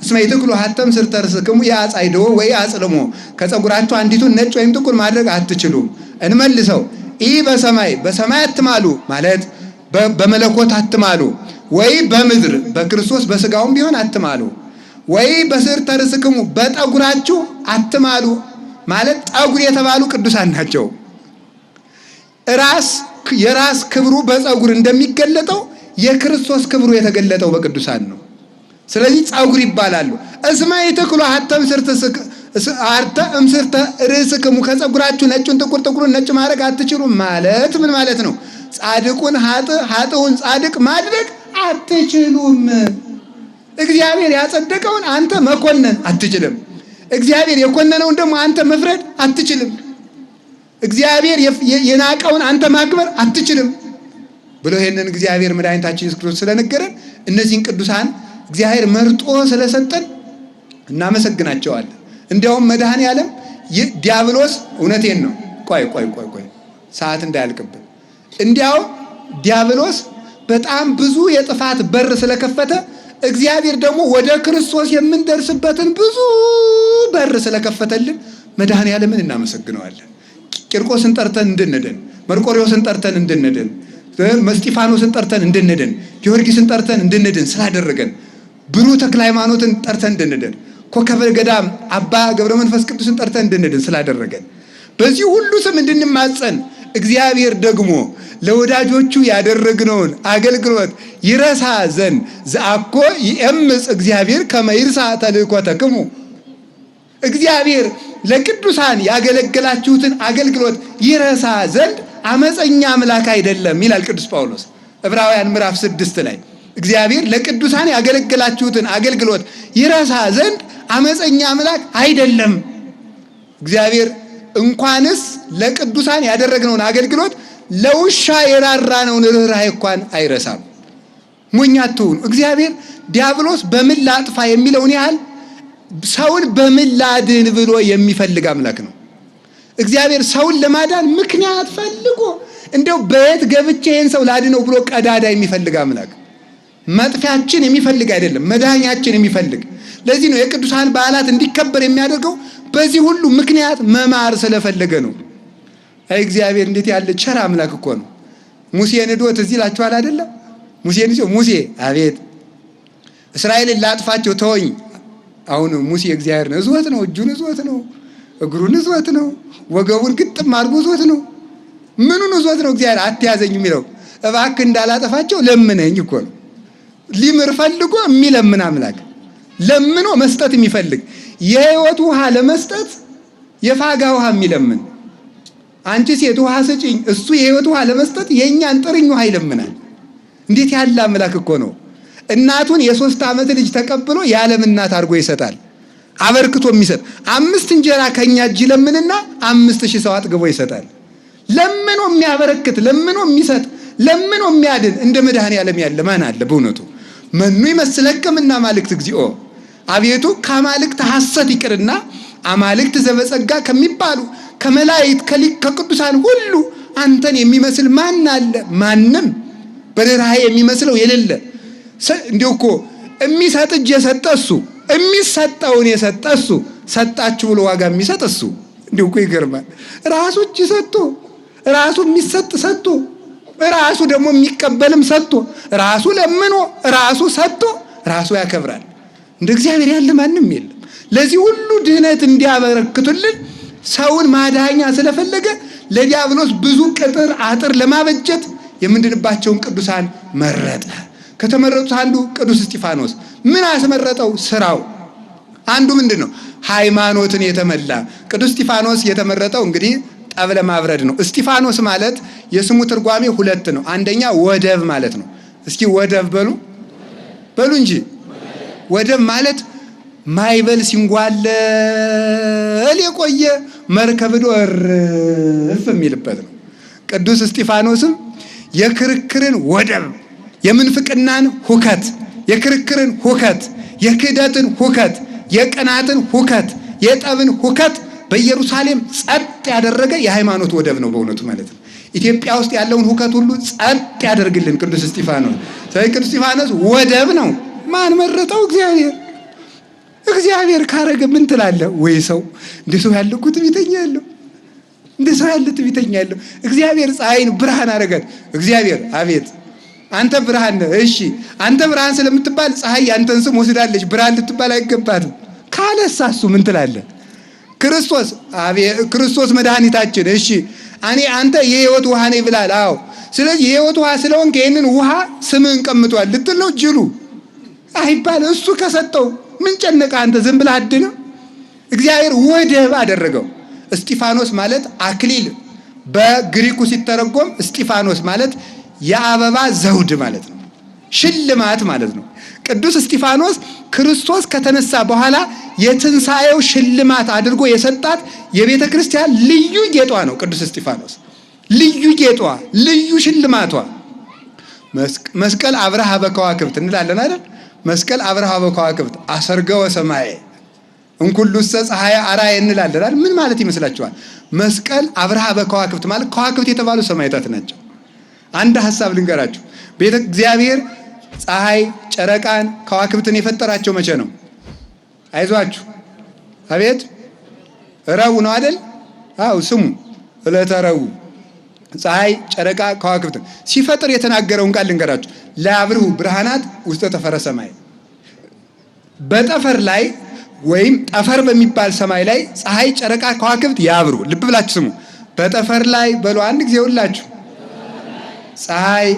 እስመ ይትክሉ ሀተም ስርተ ርእስክሙ የአጻይዶ ወይ አጽልሞ፣ ከፀጉራችሁ አንዲቱን ነጭ ወይም ጥቁር ማድረግ አትችሉም። እንመልሰው። ኢ በሰማይ አትማሉ ማለት በመለኮት አትማሉ፣ ወይ በምድር በክርስቶስ በስጋውም ቢሆን አትማሉ፣ ወይ በስርተ ርእስክሙ በጠጉራችሁ አትማሉ ማለት ጠጉር የተባሉ ቅዱሳን ናቸው። የራስ ክብሩ በፀጉር እንደሚገለጠው የክርስቶስ ክብሩ የተገለጠው በቅዱሳን ነው። ስለዚህ ፀጉር ይባላሉ። እስመ ይትክሉ ሀተም ስርተ ርእስክሙ፣ ከፀጉራችሁ ነጩን ጥቁሩን ነጭ ማድረግ አትችሉም ማለት ምን ማለት ነው? ጻድቁን ኃጥኡን ጻድቅ ማድረግ አትችሉም። እግዚአብሔር ያጸደቀውን አንተ መኮነን አትችልም። እግዚአብሔር የኮነነውን ደግሞ አንተ መፍረድ አትችልም። እግዚአብሔር የናቀውን አንተ ማክበር አትችልም ብሎ ይሄንን እግዚአብሔር መድኃኒታችን ኢየሱስ ክርስቶስ ስለነገረን እነዚህን ቅዱሳን እግዚአብሔር መርጦ ስለሰጠን እናመሰግናቸዋለን። እንዲያውም መድኃኔዓለም ዲያብሎስ እውነቴን ነው። ቆይ ሰዓት እንዳያልቅብን እንዲያው ዲያብሎስ በጣም ብዙ የጥፋት በር ስለከፈተ እግዚአብሔር ደግሞ ወደ ክርስቶስ የምንደርስበትን ብዙ በር ስለከፈተልን መድኃኔዓለምን እናመሰግነዋለን። ቂርቆስን ጠርተን እንድንድን፣ መርቆሬዎስን ጠርተን እንድንድን፣ እስጢፋኖስን ጠርተን እንድንድን፣ ጊዮርጊስን ጠርተን እንድንድን ስላደረገን፣ ብሩህ ተክለ ሃይማኖትን ጠርተን እንድንድን፣ ኮከበ ገዳም አባ ገብረ መንፈስ ቅዱስን ጠርተን እንድንድን ስላደረገን፣ በዚህ ሁሉ ስም እንድንማጸን እግዚአብሔር ደግሞ ለወዳጆቹ ያደረግነውን አገልግሎት ይረሳ ዘንድ ዘአኮ ይእምፅ እግዚአብሔር ከመ ይርሳ ተልእኮተክሙ። እግዚአብሔር ለቅዱሳን ያገለገላችሁትን አገልግሎት ይረሳ ዘንድ አመፀኛ አምላክ አይደለም ይላል ቅዱስ ጳውሎስ ዕብራውያን ምዕራፍ 6 ላይ። እግዚአብሔር ለቅዱሳን ያገለገላችሁትን አገልግሎት ይረሳ ዘንድ አመፀኛ አምላክ አይደለም። እግዚአብሔር እንኳንስ ለቅዱሳን ያደረግነውን አገልግሎት ለውሻ የራራነውን ርኅራኄ እንኳን አይረሳም። ሞኝ አትሁኑ። እግዚአብሔር ዲያብሎስ በምን ላጥፋ የሚለውን ያህል ሰውን በምን ላድን ብሎ የሚፈልግ አምላክ ነው። እግዚአብሔር ሰውን ለማዳን ምክንያት ፈልጎ እንደው በየት ገብቼ ይህን ሰው ላድነው ብሎ ቀዳዳ የሚፈልግ አምላክ፣ መጥፊያችን የሚፈልግ አይደለም፣ መዳኛችን የሚፈልግ። ለዚህ ነው የቅዱሳን በዓላት እንዲከበር የሚያደርገው። በዚህ ሁሉ ምክንያት መማር ስለፈለገ ነው። እግዚአብሔር እንዴት ያለ ቸር አምላክ እኮ ነው። ሙሴን ሄዶት እዚህ ላችኋል አይደለም? ሙሴን ይዞ ሙሴ አቤት እስራኤልን ላጥፋቸው ተወኝ። አሁን ሙሴ እግዚአብሔር ነው እዝወት ነው፣ እጁን እዝወት ነው፣ እግሩን እዝወት ነው፣ ወገቡን ግጥም አድርጎ እዝወት ነው። ምኑን እዝወት ነው? እግዚአብሔር አትያዘኝ የሚለው እባክህ እንዳላጠፋቸው ለምነኝ እኮ ነው። ሊምር ፈልጎ የሚለምን አምላክ፣ ለምኖ መስጠት የሚፈልግ፣ የህይወት ውሃ ለመስጠት የፋጋ ውሃ የሚለምን። አንቺ ሴት ውሃ ስጪኝ፣ እሱ የህይወት ውሃ ለመስጠት የእኛን ጥርኝ ውሃ ይለምናል። እንዴት ያለ አምላክ እኮ ነው! እናቱን የ3 ዓመት ልጅ ተቀብሎ የዓለም እናት አድርጎ ይሰጣል። አበርክቶ የሚሰጥ 5 እንጀራ ከኛ እጅ ለምንና 5000 ሰው አጥግቦ ይሰጣል። ለምኖ የሚያበረክት፣ ለምኖ የሚሰጥ፣ ለምኖ የሚያድን እንደ መድኃኔዓለም ያለ ማን አለ በእውነቱ? መኑ ይመስለክምና አማልክት እግዚኦ። አቤቱ ከአማልክት ሐሰት ይቅርና አማልክት ዘበጸጋ ከሚባሉ ከመላእክት ከቅዱሳን ሁሉ አንተን የሚመስል ማን አለ? ማንም በርኅራኄ የሚመስለው የሌለ። እንዲሁ እኮ የሚሰጥ እጅ የሰጠ እሱ፣ የሚሰጠውን የሰጠ እሱ፣ ሰጣችሁ ብሎ ዋጋ የሚሰጥ እሱ። እንዲሁ እኮ ይገርማል። ራሱ እጅ ሰጥቶ፣ ራሱ የሚሰጥ ሰጥቶ፣ ራሱ ደግሞ የሚቀበልም ሰጥቶ፣ ራሱ ለምኖ፣ ራሱ ሰጥቶ፣ ራሱ ያከብራል። እንደ እግዚአብሔር ያለ ማንም የለም። ለዚህ ሁሉ ድህነት እንዲያበረክቱልን ሰውን ማዳኛ ስለፈለገ ለዲያብሎስ ብዙ ቅጥር አጥር ለማበጀት የምንድንባቸውን ቅዱሳን መረጠ። ከተመረጡት አንዱ ቅዱስ እስጢፋኖስ። ምን አስመረጠው? ስራው አንዱ ምንድን ነው? ሃይማኖትን የተመላ ቅዱስ እስጢፋኖስ የተመረጠው እንግዲህ ጠብ ለማብረድ ነው። እስጢፋኖስ ማለት የስሙ ትርጓሜ 2 ነው። አንደኛ ወደብ ማለት ነው። እስኪ ወደብ በሉ እንጂ። ወደብ ማለት ማይበል ሲንጓለል የቆየ መርከብ ዶ እርፍ የሚልበት ነው። ቅዱስ እስጢፋኖስም የክርክርን ወደብ፣ የምንፍቅናን ሁከት፣ የክርክርን ሁከት፣ የክህደትን ሁከት፣ የቅናትን ሁከት፣ የጠብን ሁከት በኢየሩሳሌም ጸጥ ያደረገ የሃይማኖት ወደብ ነው በእውነቱ ማለት ነው። ኢትዮጵያ ውስጥ ያለውን ሁከት ሁሉ ጸጥ ያደርግልን ቅዱስ እስጢፋኖስ። ስለዚህ ቅዱስ እስጢፋኖስ ወደብ ነው። ማን መረጠው? እግዚአብሔር። እግዚአብሔር ካረገ ምን ትላለህ? ወይ ሰው እንደ ሰው ያለ እኮ ትዕቢተኛ ያለው፣ እንደ ሰው ያለ ትዕቢተኛ ያለው። እግዚአብሔር ፀሐይን ብርሃን አረጋት። እግዚአብሔር አቤት አንተ ብርሃን ነህ። እሺ አንተ ብርሃን ስለምትባል ፀሐይ ያንተን ስም ወስዳለች፣ ብርሃን ልትባል አይገባትም ካለሳ እሱ ምን ትላለህ? ክርስቶስ መድኃኒታችን። እሺ አንተ የህይወት ውሃ ነኝ ብላል። አዎ ስለዚህ የህይወት ውሃ ስለሆንክ ይህንን ውሃ ስምህን ቀምጧል ልትል ነው? ጅሉ አይባል። እሱ ከሰጠው ምን ጨነቀ አንተ? ዝም ብለህ አድነው። እግዚአብሔር ወደብ አደረገው። እስጢፋኖስ ማለት አክሊል፣ በግሪኩ ሲተረጎም እስጢፋኖስ ማለት የአበባ ዘውድ ማለት ነው፣ ሽልማት ማለት ነው። ቅዱስ እስጢፋኖስ ክርስቶስ ከተነሳ በኋላ የትንሣኤው ሽልማት አድርጎ የሰጣት የቤተ ክርስቲያን ልዩ ጌጧ ነው። ቅዱስ እስጢፋኖስ ልዩ ጌጧ፣ ልዩ ሽልማቷ። መስቀል አብርሃ በከዋክብት እንላለን አይደል? መስቀል አብርሃ በከዋክብት አሰርገወ ሰማየ እንኩሉሰ ፀሐየ አርአየ እንላለን አይደል? ምን ማለት ይመስላችኋል? መስቀል አብርሃ በከዋክብት ማለት ከዋክብት የተባሉ ሰማዕታት ናቸው። አንድ ሐሳብ ልንገራችሁ። እግዚአብሔር ፀሐይ፣ ጨረቃን፣ ከዋክብትን የፈጠራቸው መቼ ነው? አይዟችሁ። አቤት ረቡዕ ነው አይደል? አው ስሙ፣ ዕለተ ረቡዕ ፀሐይ፣ ጨረቃ፣ ከዋክብትን ሲፈጥር የተናገረውን ቃል ልንገራችሁ። ለአብርሁ ብርሃናት ውስተ ጠፈረ ሰማይ። በጠፈር ላይ ወይም ጠፈር በሚባል ሰማይ ላይ ፀሐይ፣ ጨረቃ፣ ከዋክብት ያብሩ። ልብ ብላችሁ ስሙ። በጠፈር ላይ በሉ አንድ ጊዜ ሁላችሁ። ፀሐይ፣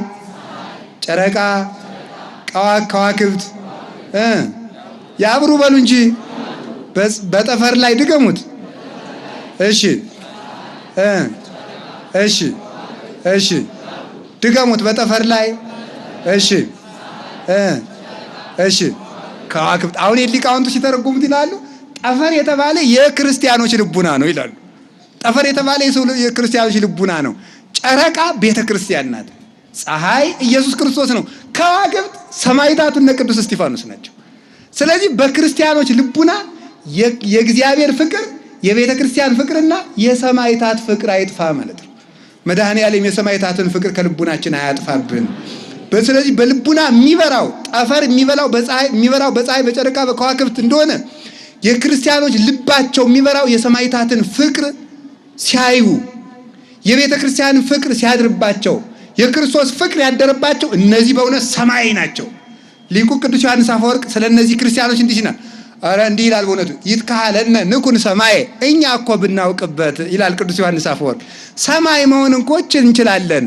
ጨረቃ፣ ከዋክብት ያብሩ በሉ እንጂ በጠፈር ላይ ድገሙት። እሺ እሺ እሺ ድገሙት። በጠፈር ላይ እሺ እሺ ከዋክብት። አሁን ሊቃውንቱ ሲተረጉሙት ይላሉ ጠፈር የተባለ የክርስቲያኖች ልቡና ነው ይላሉ። ጠፈር የተባለ የክርስቲያኖች ልቡና ነው። ጨረቃ ቤተ ክርስቲያን ናት። ፀሐይ ኢየሱስ ክርስቶስ ነው። ከዋክብት ሰማዕታቱ እነ ቅዱስ እስጢፋኖስ ናቸው። ስለዚህ በክርስቲያኖች ልቡና የእግዚአብሔር ፍቅር፣ የቤተ ክርስቲያን ፍቅርና የሰማዕታት ፍቅር አይጥፋ ማለት ነው። መድኃኔዓለም የሰማዕታትን ፍቅር ከልቡናችን አያጥፋብን። ስለዚህ በልቡና የሚበራው ጠፈር የሚበራው በፀሐይ፣ በጨረቃ፣ በከዋክብት እንደሆነ የክርስቲያኖች ልባቸው የሚበራው የሰማዕታትን ፍቅር ሲያዩ፣ የቤተ ክርስቲያንን ፍቅር ሲያድርባቸው፣ የክርስቶስ ፍቅር ያደረባቸው እነዚህ በእውነት ሰማይ ናቸው። ሊቁ ቅዱስ ዮሐንስ አፈወርቅ ስለ እነዚህ ክርስቲያኖች እንዲህ ይላል። ኧረ እንዲህ ይላል በእውነቱ ይትካለነ ንኩን ሰማይ፣ እኛ እኮ ብናውቅበት ይላል ቅዱስ ዮሐንስ አፈወርቅ። ሰማይ መሆን እንኮ እንችላለን።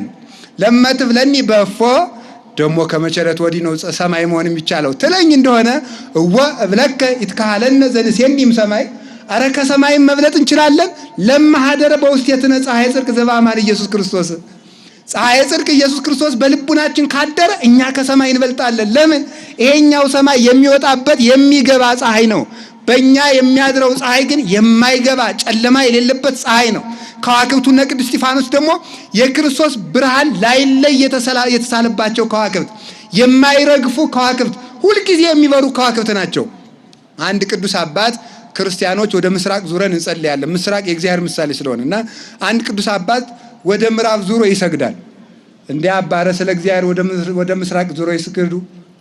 ለመትብለኒ በፎ ደግሞ ከመቸረት ወዲህ ነው ሰማይ መሆን የሚቻለው ትለኝ እንደሆነ እወ እብለከ ይትካለነ ዘንሴኒም ሰማይ፣ አረ ከሰማይም መብለጥ እንችላለን። ለማሃደረ በውስቴትነ ፀሐይ ጽድቅ ዘበአማን ኢየሱስ ክርስቶስ። ፀሐይ ጽድቅ ኢየሱስ ክርስቶስ በልቡናችን ካደረ እኛ ከሰማይ እንበልጣለን። ለምን? ይሄኛው ሰማይ የሚወጣበት የሚገባ ፀሐይ ነው። በእኛ የሚያድረው ፀሐይ ግን የማይገባ ጨለማ የሌለበት ፀሐይ ነው። ከዋክብቱና ቅዱስ እስጢፋኖስ ደግሞ የክርስቶስ ብርሃን ላይለይ የተሳለባቸው ከዋክብት፣ የማይረግፉ ከዋክብት፣ ሁልጊዜ የሚበሩ ከዋክብት ናቸው። አንድ ቅዱስ አባት ክርስቲያኖች ወደ ምስራቅ ዙረን እንጸልያለን። ምስራቅ የእግዚአብሔር ምሳሌ ስለሆነና አንድ ቅዱስ አባት ወደ ምዕራብ ዙሮ ይሰግዳል። እንዲያ አባረ ስለ እግዚአብሔር ወደ ምስራቅ ዙሮ ይስገዱ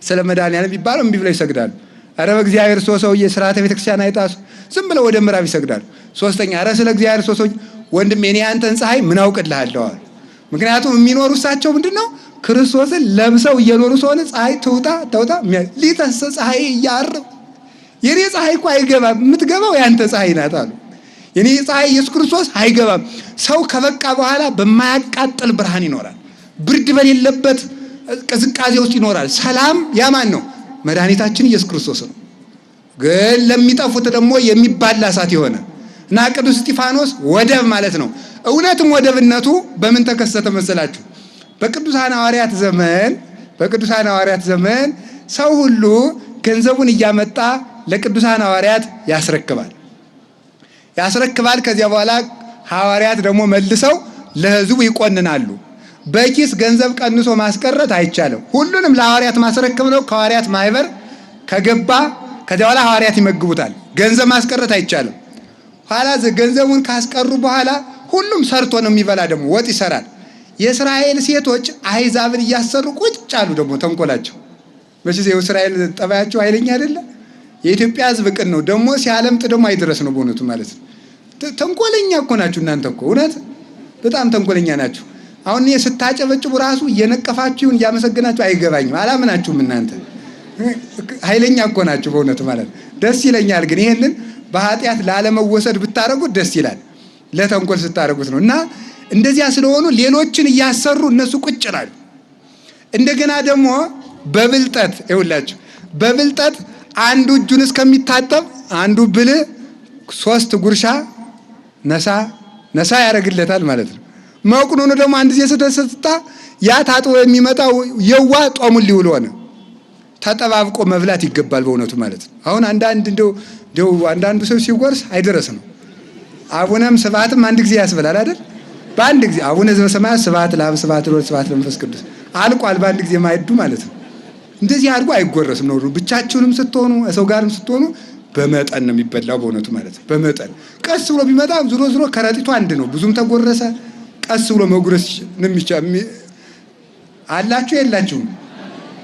ስለ መድኃኔዓለም ቢባለው እምቢ ብለው ይሰግዳሉ። ኧረ በእግዚአብሔር ሰውዬ ስርዓተ ቤተክርስቲያን አይጣሱ፣ ዝም ብለው ወደ ምዕራብ ይሰግዳሉ። ሶስተኛ ኧረ ስለ እግዚአብሔር ሰውዬ ወንድሜ እኔ አንተን ፀሐይ ምን አውቅልሃለሁ አሉ። ምክንያቱም የሚኖሩ እሳቸው ምንድነው ክርስቶስን ለብሰው እየኖሩ ስለሆነ ፀሐይ ተውጣ ሊተሰ ፀሐይ እያርብ የኔ ፀሐይ እኮ አይገባም፣ የምትገባው ያንተ ፀሐይ ናት አሉ። የኔ ፀሐይ ኢየሱስ ክርስቶስ አይገባም። ሰው ከበቃ በኋላ በማያቃጥል ብርሃን ይኖራል። ብርድ በሌለበት ቅዝቃዜ ውስጥ ይኖራል። ሰላም ያማን ነው? መድኃኒታችን ኢየሱስ ክርስቶስ ነው። ግን ለሚጠፉት ደግሞ የሚባላ እሳት የሆነ እና ቅዱስ እስጢፋኖስ ወደብ ማለት ነው። እውነትም ወደብነቱ በምን ተከሰተ መሰላችሁ? በቅዱሳን ሐዋርያት ዘመን ሰው ሁሉ ገንዘቡን እያመጣ ለቅዱሳን ሐዋርያት ያስረክባል። ከዚያ በኋላ ሐዋርያት ደግሞ መልሰው ለሕዝቡ ይቆንናሉ። በኪስ ገንዘብ ቀንሶ ማስቀረት አይቻልም። ሁሉንም ለሐዋርያት ማስረክብ ነው። ከሐዋርያት ማህበር ከገባ ከዚያ በኋላ ሐዋርያት ይመግቡታል። ገንዘብ ማስቀረት አይቻልም። ኋላ ገንዘቡን ካስቀሩ በኋላ ሁሉም ሰርቶ ነው የሚበላ። ደግሞ ወጥ ይሰራል። የእስራኤል ሴቶች አሕዛብን እያሰሩ ቁጭ አሉ። ደግሞ ተንኮላቸው መቼስ የእስራኤል ጠባያቸው ኃይለኛ አይደለ? የኢትዮጵያ ሕዝብ ቅን ነው። ደግሞ ሲያለምጥ ደግሞ አይድረስ ነው በእውነቱ ማለት ነው። ተንኮለኛ እኮ ናችሁ እናንተ እኮ እውነት በጣም ተንኮለኛ ናችሁ። አሁን እኔ ስታጨበጭቡ ራሱ እየነቀፋችሁን እያመሰገናችሁ አይገባኝም፣ አላምናችሁም። እናንተ ኃይለኛ እኮ ናችሁ በእውነቱ ማለት ነው። ደስ ይለኛል። ግን ይሄንን በኃጢአት ላለመወሰድ ብታረጉት ደስ ይላል። ለተንኮል ስታረጉት ነው። እና እንደዚያ ስለሆኑ ሌሎችን እያሰሩ እነሱ ቁጭ ይላሉ። እንደገና ደግሞ በብልጠት ይውላችሁ፣ በብልጠት አንዱ እጁን እስከሚታጠብ አንዱ ብልህ 3 ጉርሻ ነሳ ያደርግለታል ማለት ነው። መቁኑን ደግሞ አንድ ጊዜ ስትታ ያ ታጥቦ የሚመጣው የዋ ጦሙን ሊውል ሆነ። ተጠባብቆ መብላት ይገባል በእውነቱ ማለት ነው። አሁን አንዳንዱ ሰው ሲጎርስ አይደረስ ነው። አቡነም ስብሐትም አንድ ጊዜ ያስበላል አይደል? በአንድ ጊዜ አቡነ ዘበሰማያት ስብሐት ለአብ ስብሐት ለወልድ ስብሐት ለመንፈስ ቅዱስ አልቋል። በአንድ ጊዜ ማይዱ ማለት ነው። እንደዚህ አድርጎ አይጎረስም ነው። ብቻችሁንም ስትሆኑ ሰው ጋርም ስትሆኑ በመጠን ነው የሚበላው በእውነቱ ማለት ነው። በመጠን ቀስ ብሎ ቢመጣ ዙሮ ከረጢቱ አንድ ነው። ብዙም ተጎረሰ ቀስ ብሎ መጉረስ አላችሁ የላችሁም?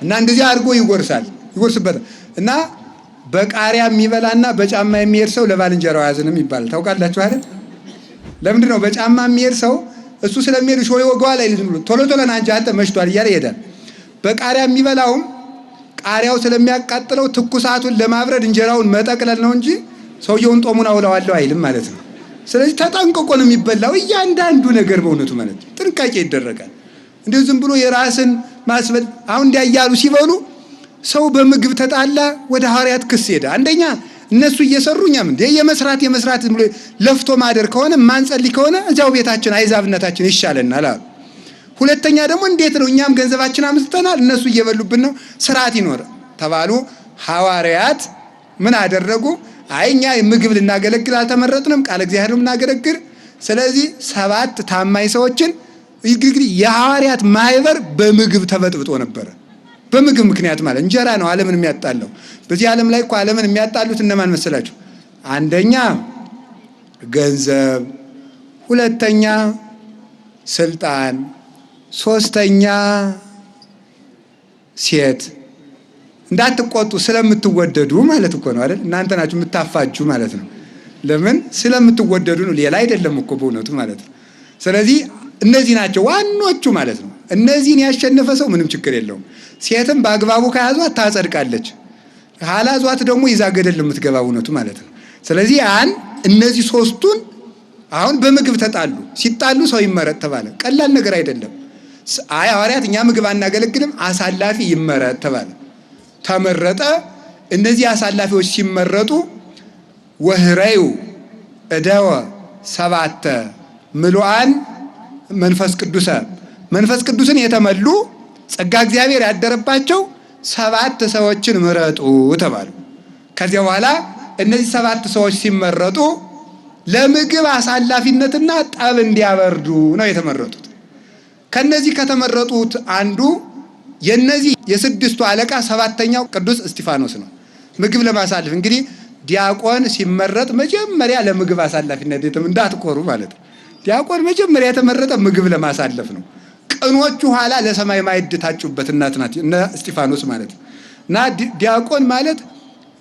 እና እንደዚህ አድርጎ ይጎርስበታል። እና በቃሪያ የሚበላና በጫማ የሚሄድ ሰው ለባልንጀራው አያዝንም ይባላል። ታውቃላችሁ አይደል? ለምንድን ነው በጫማ የሚሄድ ሰው እሱ ስለሚሄድ ሾይ ወገዋል አይልም ብሎ ቶሎ ቶሎ ና እንጂ አንተ መሽቷል እያለ ይሄዳል። በቃሪያ የሚበላውም ቃሪያው ስለሚያቃጥለው ትኩሳቱን ለማብረድ እንጀራውን መጠቅለል ነው እንጂ ሰውየውን ጦሙን አውለዋለሁ አይልም ማለት ነው። ስለዚህ ተጠንቅቆ ነው የሚበላው እያንዳንዱ ነገር በእውነቱ ማለት ነው። ጥንቃቄ ይደረጋል። እንዲሁ ዝም ብሎ የራስን ማስበል አሁን እንዲያያሉ ሲበሉ ሰው በምግብ ተጣላ፣ ወደ ሐዋርያት ክስ ሄደ። አንደኛ እነሱ እየሰሩ እኛም እንደ የመስራት ብሎ ለፍቶ ማደር ከሆነ ማንጸልይ ከሆነ እዚያው ቤታችን አይዛብነታችን ይሻለናል አሉ። ሁለተኛ ደግሞ እንዴት ነው እኛም ገንዘባችን አምስተናል እነሱ እየበሉብን ነው፣ ስርዓት ይኖር ተባሉ። ሐዋርያት ምን አደረጉ? አይ እኛ ምግብ ልናገለግል አልተመረጥንም፣ ቃል እግዚአብሔር ልናገለግል። ስለዚህ 7 ታማኝ ሰዎችን እንግዲህ የሐዋርያት ማህበር በምግብ ተበጥብጦ ነበረ። በምግብ ምክንያት ማለት እንጀራ ነው ዓለምን የሚያጣለው። በዚህ ዓለም ላይ እኮ ዓለምን የሚያጣሉት እነማን መሰላችሁ? አንደኛ ገንዘብ፣ ሁለተኛ ስልጣን፣ ሶስተኛ ሴት። እንዳትቆጡ ስለምትወደዱ ማለት እኮ ነው አይደል? እናንተ ናችሁ የምታፋጁ ማለት ነው። ለምን? ስለምትወደዱ ነው፣ ሌላ አይደለም እኮ በእውነቱ ማለት ነው። ስለዚህ እነዚህ ናቸው ዋኖቹ ማለት ነው። እነዚህን ያሸነፈ ሰው ምንም ችግር የለውም። ሴትም በአግባቡ ከያዟት ታጸድቃለች፣ ካላዟት ደግሞ ይዛ ገደል የምትገባ እውነቱ ማለት ነው። ስለዚህ እነዚህ ሶስቱን አሁን በምግብ ተጣሉ። ሲጣሉ ሰው ይመረጥ ተባለ። ቀላል ነገር አይደለም። አይ ሐዋርያት እኛ ምግብ አናገለግልም፣ አሳላፊ ይመረጥ ተባለ። ተመረጠ። እነዚህ አሳላፊዎች ሲመረጡ ወህረዩ እደወ 7 ምሉዓን መንፈስ ቅዱስን የተመሉ ጸጋ እግዚአብሔር ያደረባቸው 7 ሰዎችን ምረጡ ተባሉ። ከዚያ በኋላ እነዚህ 7 ሰዎች ሲመረጡ ለምግብ አሳላፊነትና ጠብ እንዲያበርዱ ነው የተመረጡት። ከነዚህ ከተመረጡት አንዱ የነዚህ የ6ቱ አለቃ 7ኛው ቅዱስ እስጢፋኖስ ነው። ምግብ ለማሳለፍ እንግዲህ ዲያቆን ሲመረጥ መጀመሪያ ለምግብ አሳላፊነት እንዳትቆሩ ማለት ነው። ዲያቆን መጀመሪያ የተመረጠ ምግብ ለማሳለፍ ነው። ቅኖቹ ኋላ ለሰማይ ማዕድ ታጩበት እናት ናት እነ እስጢፋኖስ ማለት ነው። እና ዲያቆን ማለት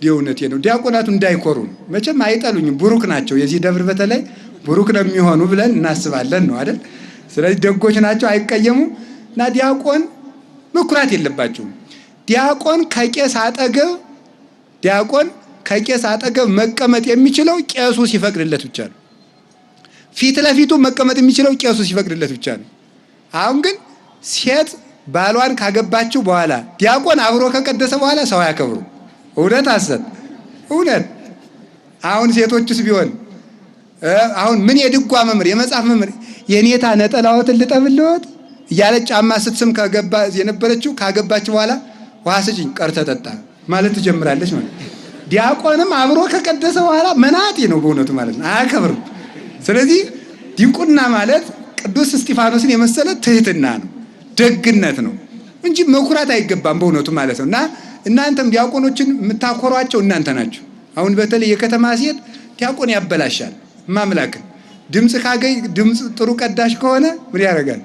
ዲውነቴ ነው። ዲያቆናቱ እንዳይኮሩ መቼም አይጠሉኝም፣ ቡሩክ ናቸው። የዚህ ደብር በተለይ ቡሩክ ነው የሚሆኑ ብለን እናስባለን ነው አይደል? ስለዚህ ደጎች ናቸው፣ አይቀየሙም። እና ዲያቆን መኩራት የለባቸውም። ዲያቆን ከቄስ አጠገብ መቀመጥ የሚችለው ቄሱ ሲፈቅድለት ብቻ ነው። ፊት ለፊቱ መቀመጥ የሚችለው ቄሱ ሲፈቅድለት ብቻ ነው። አሁን ግን ሴት ባሏን ካገባችው በኋላ ዲያቆን አብሮ ከቀደሰ በኋላ ሰው ያከብሩ። እውነት አሰጥ እውነት። አሁን ሴቶችስ ቢሆን አሁን ምን የድጓ መምህር የመጽሐፍ መምህር የኔታ ነጠላዎትን ልጠብልዎት እያለ ጫማ ስትስም የነበረችው ካገባች በኋላ ውሃ ስጭኝ ቀርተ ጠጣ ማለት ትጀምራለች ማለት። ዲያቆንም አብሮ ከቀደሰ በኋላ መናጤ ነው በእውነቱ ማለት ነው፣ አያከብርም። ስለዚህ ዲቁና ማለት ቅዱስ እስጢፋኖስን የመሰለ ትህትና ነው፣ ደግነት ነው እንጂ መኩራት አይገባም በእውነቱ ማለት ነው። እና እናንተም ዲያቆኖችን የምታኮሯቸው እናንተ ናችሁ። አሁን በተለይ የከተማ ሴት ዲያቆን ያበላሻል። ማምላክን ድምፅ ጥሩ ቀዳሽ ከሆነ ምን ያደርጋል?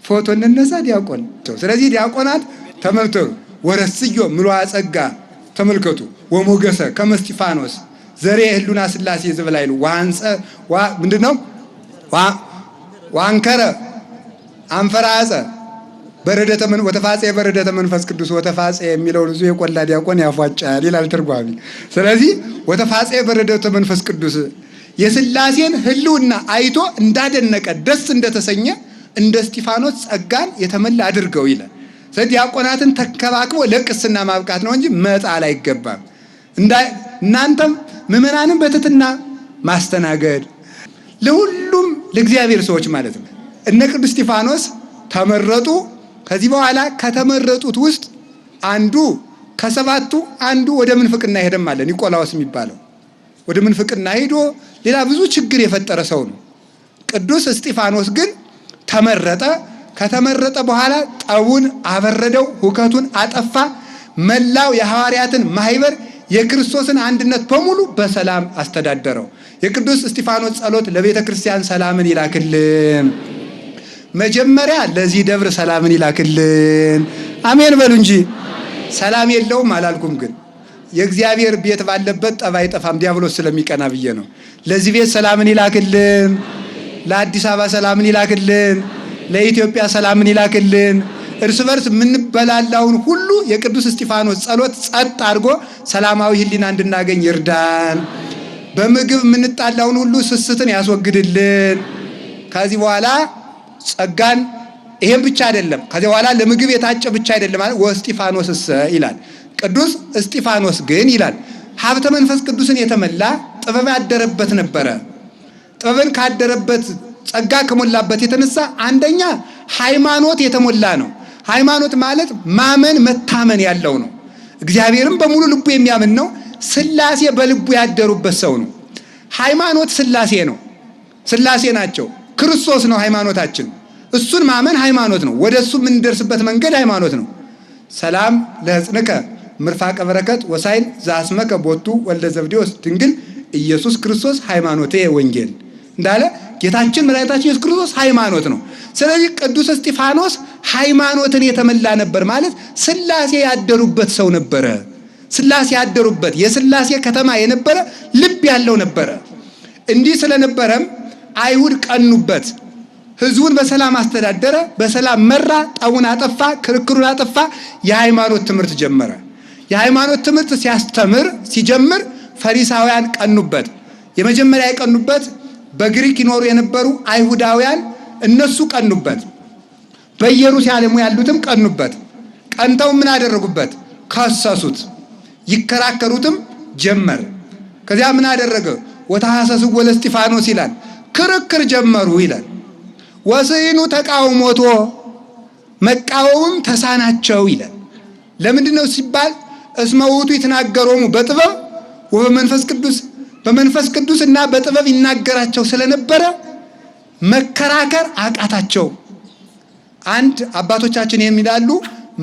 ፎቶ እንነሳ ዲያቆን። ስለዚህ ዲያቆናት ተመልከቱ፣ ወረስዮ ምሉዐ ጸጋ ተመልከቱ፣ ወሞገሰ ከመ እስጢፋኖስ ዘሬ ህሉና ሥላሴ ዘበላይሉ ምንድነው? ዋንከረ አንፈራጸ በረደተ ወተፋጼ በረደተ መንፈስ ቅዱስ ወተፋጼ የሚለውን ብዙ የቆላ ዲያቆን ያፏጫል ይላል ትርጓሜ። ስለዚህ ወተፋጼ በረደተ መንፈስ ቅዱስ የሥላሴን ህልውና አይቶ እንዳደነቀ ደስ እንደተሰኘ እንደ እስጢፋኖስ ጸጋን የተመላ አድርገው ይላል። ስለዚህ ዲያቆናትን ተከባክቦ ለቅስና ማብቃት ነው እንጂ መጣል አይገባም። እናንተም ምዕመናንን በትህትና ማስተናገድ ለሁሉም ለእግዚአብሔር ሰዎች ማለት ነው። እነ ቅዱስ እስጢፋኖስ ተመረጡ። ከዚህ በኋላ ከተመረጡት ውስጥ አንዱ ከ7ቱ አንዱ ወደ ምንፍቅና ሄደም አለ፣ ኒቆላዎስ የሚባለው ወደ ምንፍቅና ሄዶ ሌላ ብዙ ችግር የፈጠረ ሰው ነው። ቅዱስ እስጢፋኖስ ግን ተመረጠ። ከተመረጠ በኋላ ጠቡን አበረደው፣ ሁከቱን አጠፋ። መላው የሐዋርያትን ማህበር የክርስቶስን አንድነት በሙሉ በሰላም አስተዳደረው። የቅዱስ እስጢፋኖስ ጸሎት ለቤተ ክርስቲያን ሰላምን ይላክልን። መጀመሪያ ለዚህ ደብር ሰላምን ይላክልን። አሜን በሉ እንጂ ሰላም የለውም አላልኩም። ግን የእግዚአብሔር ቤት ባለበት ጠብ አይጠፋም ዲያብሎስ ስለሚቀና ብዬ ነው። ለዚህ ቤት ሰላምን ይላክልን። ለአዲስ አበባ ሰላምን ይላክልን። ለኢትዮጵያ ሰላምን ይላክልን። እርስ በርስ የምንበላላውን ሁሉ የቅዱስ እስጢፋኖስ ጸሎት ጸጥ አድርጎ ሰላማዊ ሕሊና እንድናገኝ ይርዳን። በምግብ የምንጣላውን ሁሉ ስስትን ያስወግድልን። ከዚህ በኋላ ጸጋን ይሄን ብቻ አይደለም። ከዚህ በኋላ ለምግብ የታጨ ብቻ አይደለም ማለት ወእስጢፋኖስስ ይላል። ቅዱስ እስጢፋኖስ ግን ይላል ሀብተ መንፈስ ቅዱስን የተመላ ጥበብ ያደረበት ነበረ። ጥበብን ካደረበት ጸጋ ከሞላበት የተነሳ አንደኛ ሃይማኖት የተሞላ ነው። ሃይማኖት ማለት ማመን መታመን ያለው ነው። እግዚአብሔርም በሙሉ ልቡ የሚያምን ነው። ሥላሴ በልቡ ያደሩበት ሰው ነው። ሃይማኖት ሥላሴ ነው። ሥላሴ ናቸው። ክርስቶስ ነው ሃይማኖታችን። እሱን ማመን ሃይማኖት ነው። ወደ እሱ የምንደርስበት መንገድ ሃይማኖት ነው። ሰላም ለሕፅንከ ምርፋቀ በረከት ወሳይል ዘአስመከ ቦቱ ወልደ ዘብዴዎስ ድንግል ኢየሱስ ክርስቶስ ሃይማኖቴ ወንጌል እንዳለ ጌታችን መድኃኒታችን ኢየሱስ ክርስቶስ ሃይማኖት ነው። ስለዚህ ቅዱስ እስጢፋኖስ ሃይማኖትን የተመላ ነበር ማለት ሥላሴ ያደሩበት ሰው ነበረ። ሥላሴ ያደሩበት የሥላሴ ከተማ የነበረ ልብ ያለው ነበረ። እንዲህ ስለነበረም አይሁድ ቀኑበት። ሕዝቡን በሰላም አስተዳደረ፣ በሰላም መራ፣ ጠቡን አጠፋ፣ ክርክሩን አጠፋ። የሃይማኖት ትምህርት ጀመረ። የሃይማኖት ትምህርት ሲጀምር ፈሪሳውያን ቀኑበት። የመጀመሪያ የቀኑበት በግሪክ ይኖሩ የነበሩ አይሁዳውያን እነሱ ቀኑበት። በኢየሩሳሌም ያሉትም ቀኑበት። ቀንተው ምን አደረጉበት? ከሰሱት። ይከራከሩትም ጀመር። ከዚያ ምን አደረገ? ወተሐሰስዎ ለእስጢፋኖስ ይላል። ክርክር ጀመሩ ይላል። ወስኑ ተቃውሞቶ መቃወምም ተሳናቸው ይላል። ለምንድን ነው ሲባል እስመ ውእቱ ይትናገሮሙ በጥበብ ወበመንፈስ ቅዱስ በመንፈስ ቅዱስ እና በጥበብ ይናገራቸው ስለነበረ መከራከር አቃታቸው። አንድ አባቶቻችን የሚላሉ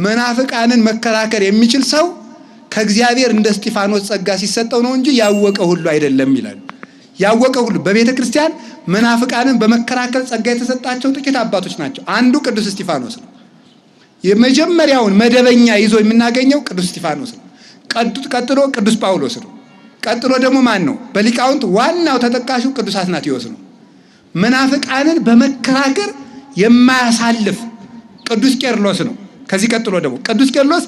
መናፍቃንን መከራከር የሚችል ሰው ከእግዚአብሔር እንደ እስጢፋኖስ ጸጋ ሲሰጠው ነው እንጂ ያወቀ ሁሉ አይደለም ይላሉ። ያወቀ ሁሉ በቤተ ክርስቲያን መናፍቃንን በመከራከር ጸጋ የተሰጣቸው ጥቂት አባቶች ናቸው። አንዱ ቅዱስ እስጢፋኖስ ነው። የመጀመሪያውን መደበኛ ይዞ የምናገኘው ቅዱስ እስጢፋኖስ ነው። ቀጥሎ ቅዱስ ጳውሎስ ነው። ቀጥሎ ደግሞ ማን ነው? በሊቃውንት ዋናው ተጠቃሹ ቅዱስ አትናቴዎስ ነው። መናፍቃንን በመከራከር የማያሳልፍ ቅዱስ ቄርሎስ ነው። ከዚህ ቀጥሎ ደግሞ ቅዱስ ቄርሎስ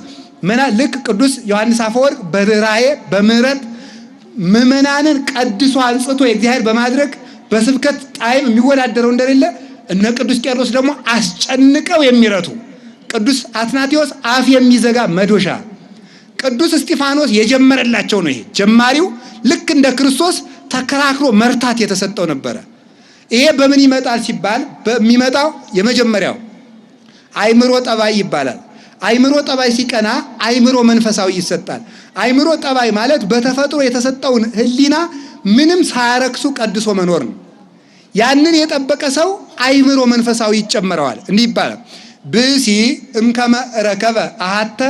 ልክ ቅዱስ ዮሐንስ አፈወርቅ በርኅራኄ በምሕረት ምዕመናንን ቀድሶ አንጽቶ የእግዚአብሔር በማድረግ በስብከት ጣዕም የሚወዳደረው እንደሌለ እነ ቅዱስ ቄርሎስ ደግሞ አስጨንቀው የሚረቱ፣ ቅዱስ አትናቴዎስ አፍ የሚዘጋ መዶሻ፣ ቅዱስ እስጢፋኖስ የጀመረላቸው ነው። ይሄ ጀማሪው ልክ እንደ ክርስቶስ ተከራክሮ መርታት የተሰጠው ነበረ። ይሄ በምን ይመጣል ሲባል በሚመጣው የመጀመሪያው አይምሮ ጠባይ ይባላል። አይምሮ ጠባይ ሲቀና አይምሮ መንፈሳዊ ይሰጣል። አይምሮ ጠባይ ማለት በተፈጥሮ የተሰጠውን ሕሊና ምንም ሳያረክሱ ቀድሶ መኖር ነው። ያንን የጠበቀ ሰው አይምሮ መንፈሳዊ ይጨመረዋል። እንዲህ ይባላል ብእሲ እምከመ ረከበ አሐተ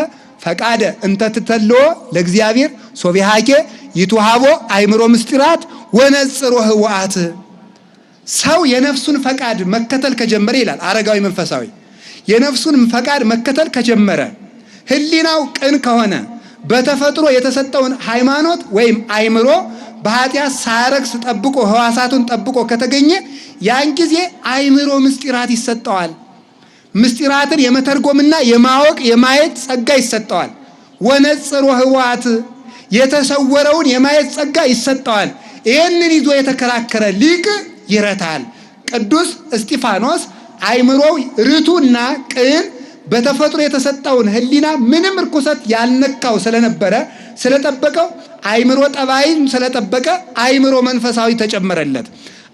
ፈቃደ እንተ ትተልዎ ለእግዚአብሔር ሶቢሃኬ ይትወሃቦ አይምሮ ምስጢራት ወነጽሮ ህወአት። ሰው የነፍሱን ፈቃድ መከተል ከጀመረ ይላል አረጋዊ መንፈሳዊ፣ የነፍሱን ፈቃድ መከተል ከጀመረ ሕሊናው ቅን ከሆነ በተፈጥሮ የተሰጠውን ሃይማኖት ወይም አይምሮ በኃጢአት ሳያረክስ ጠብቆ ህዋሳቱን ጠብቆ ከተገኘ ያን ጊዜ አይምሮ ምስጢራት ይሰጠዋል። ምስጢራትን የመተርጎምና የማወቅ የማየት ጸጋ ይሰጠዋል። ወነጽሮ ህወአት የተሰወረውን የማየት ጸጋ ይሰጠዋል። ይህንን ይዞ የተከራከረ ሊቅ ይረታል። ቅዱስ እስጢፋኖስ አይምሮው ርቱና ቅን በተፈጥሮ የተሰጠውን ሕሊና ምንም ርኩሰት ያልነካው ስለነበረ ስለጠበቀው አይምሮ ጠባይን ስለጠበቀ አይምሮ መንፈሳዊ ተጨመረለት።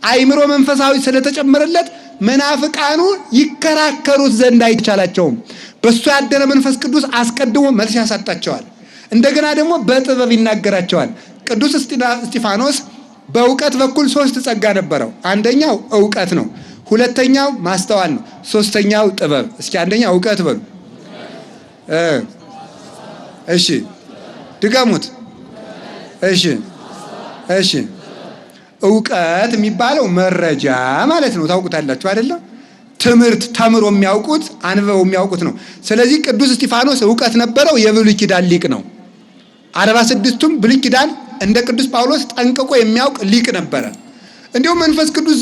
አይምሮ መንፈሳዊ ስለተጨመረለት መናፍቃኑ ይከራከሩት ዘንድ አይቻላቸውም። በሱ ያደረ መንፈስ ቅዱስ አስቀድሞ መልስ ያሳጣቸዋል። እንደገና ደግሞ በጥበብ ይናገራቸዋል። ቅዱስ እስጢፋኖስ በእውቀት በኩል 3 ጸጋ ነበረው። አንደኛው እውቀት ነው። ሁለተኛው ማስተዋል ነው። ሶስተኛው ጥበብ። እስኪ አንደኛው እውቀት በሉ። እሺ ድገሙት። እሺ እውቀት የሚባለው መረጃ ማለት ነው። ታውቁታላችሁ አይደለም? ትምህርት ተምሮ የሚያውቁት አንበው የሚያውቁት ነው። ስለዚህ ቅዱስ እስጢፋኖስ ዕውቀት ነበረው፣ የብሉይ ኪዳን ሊቅ ነው። 46ቱም ብሉይ ኪዳን እንደ ቅዱስ ጳውሎስ ጠንቅቆ የሚያውቅ ሊቅ ነበረ። እንዲሁም መንፈስ ቅዱስ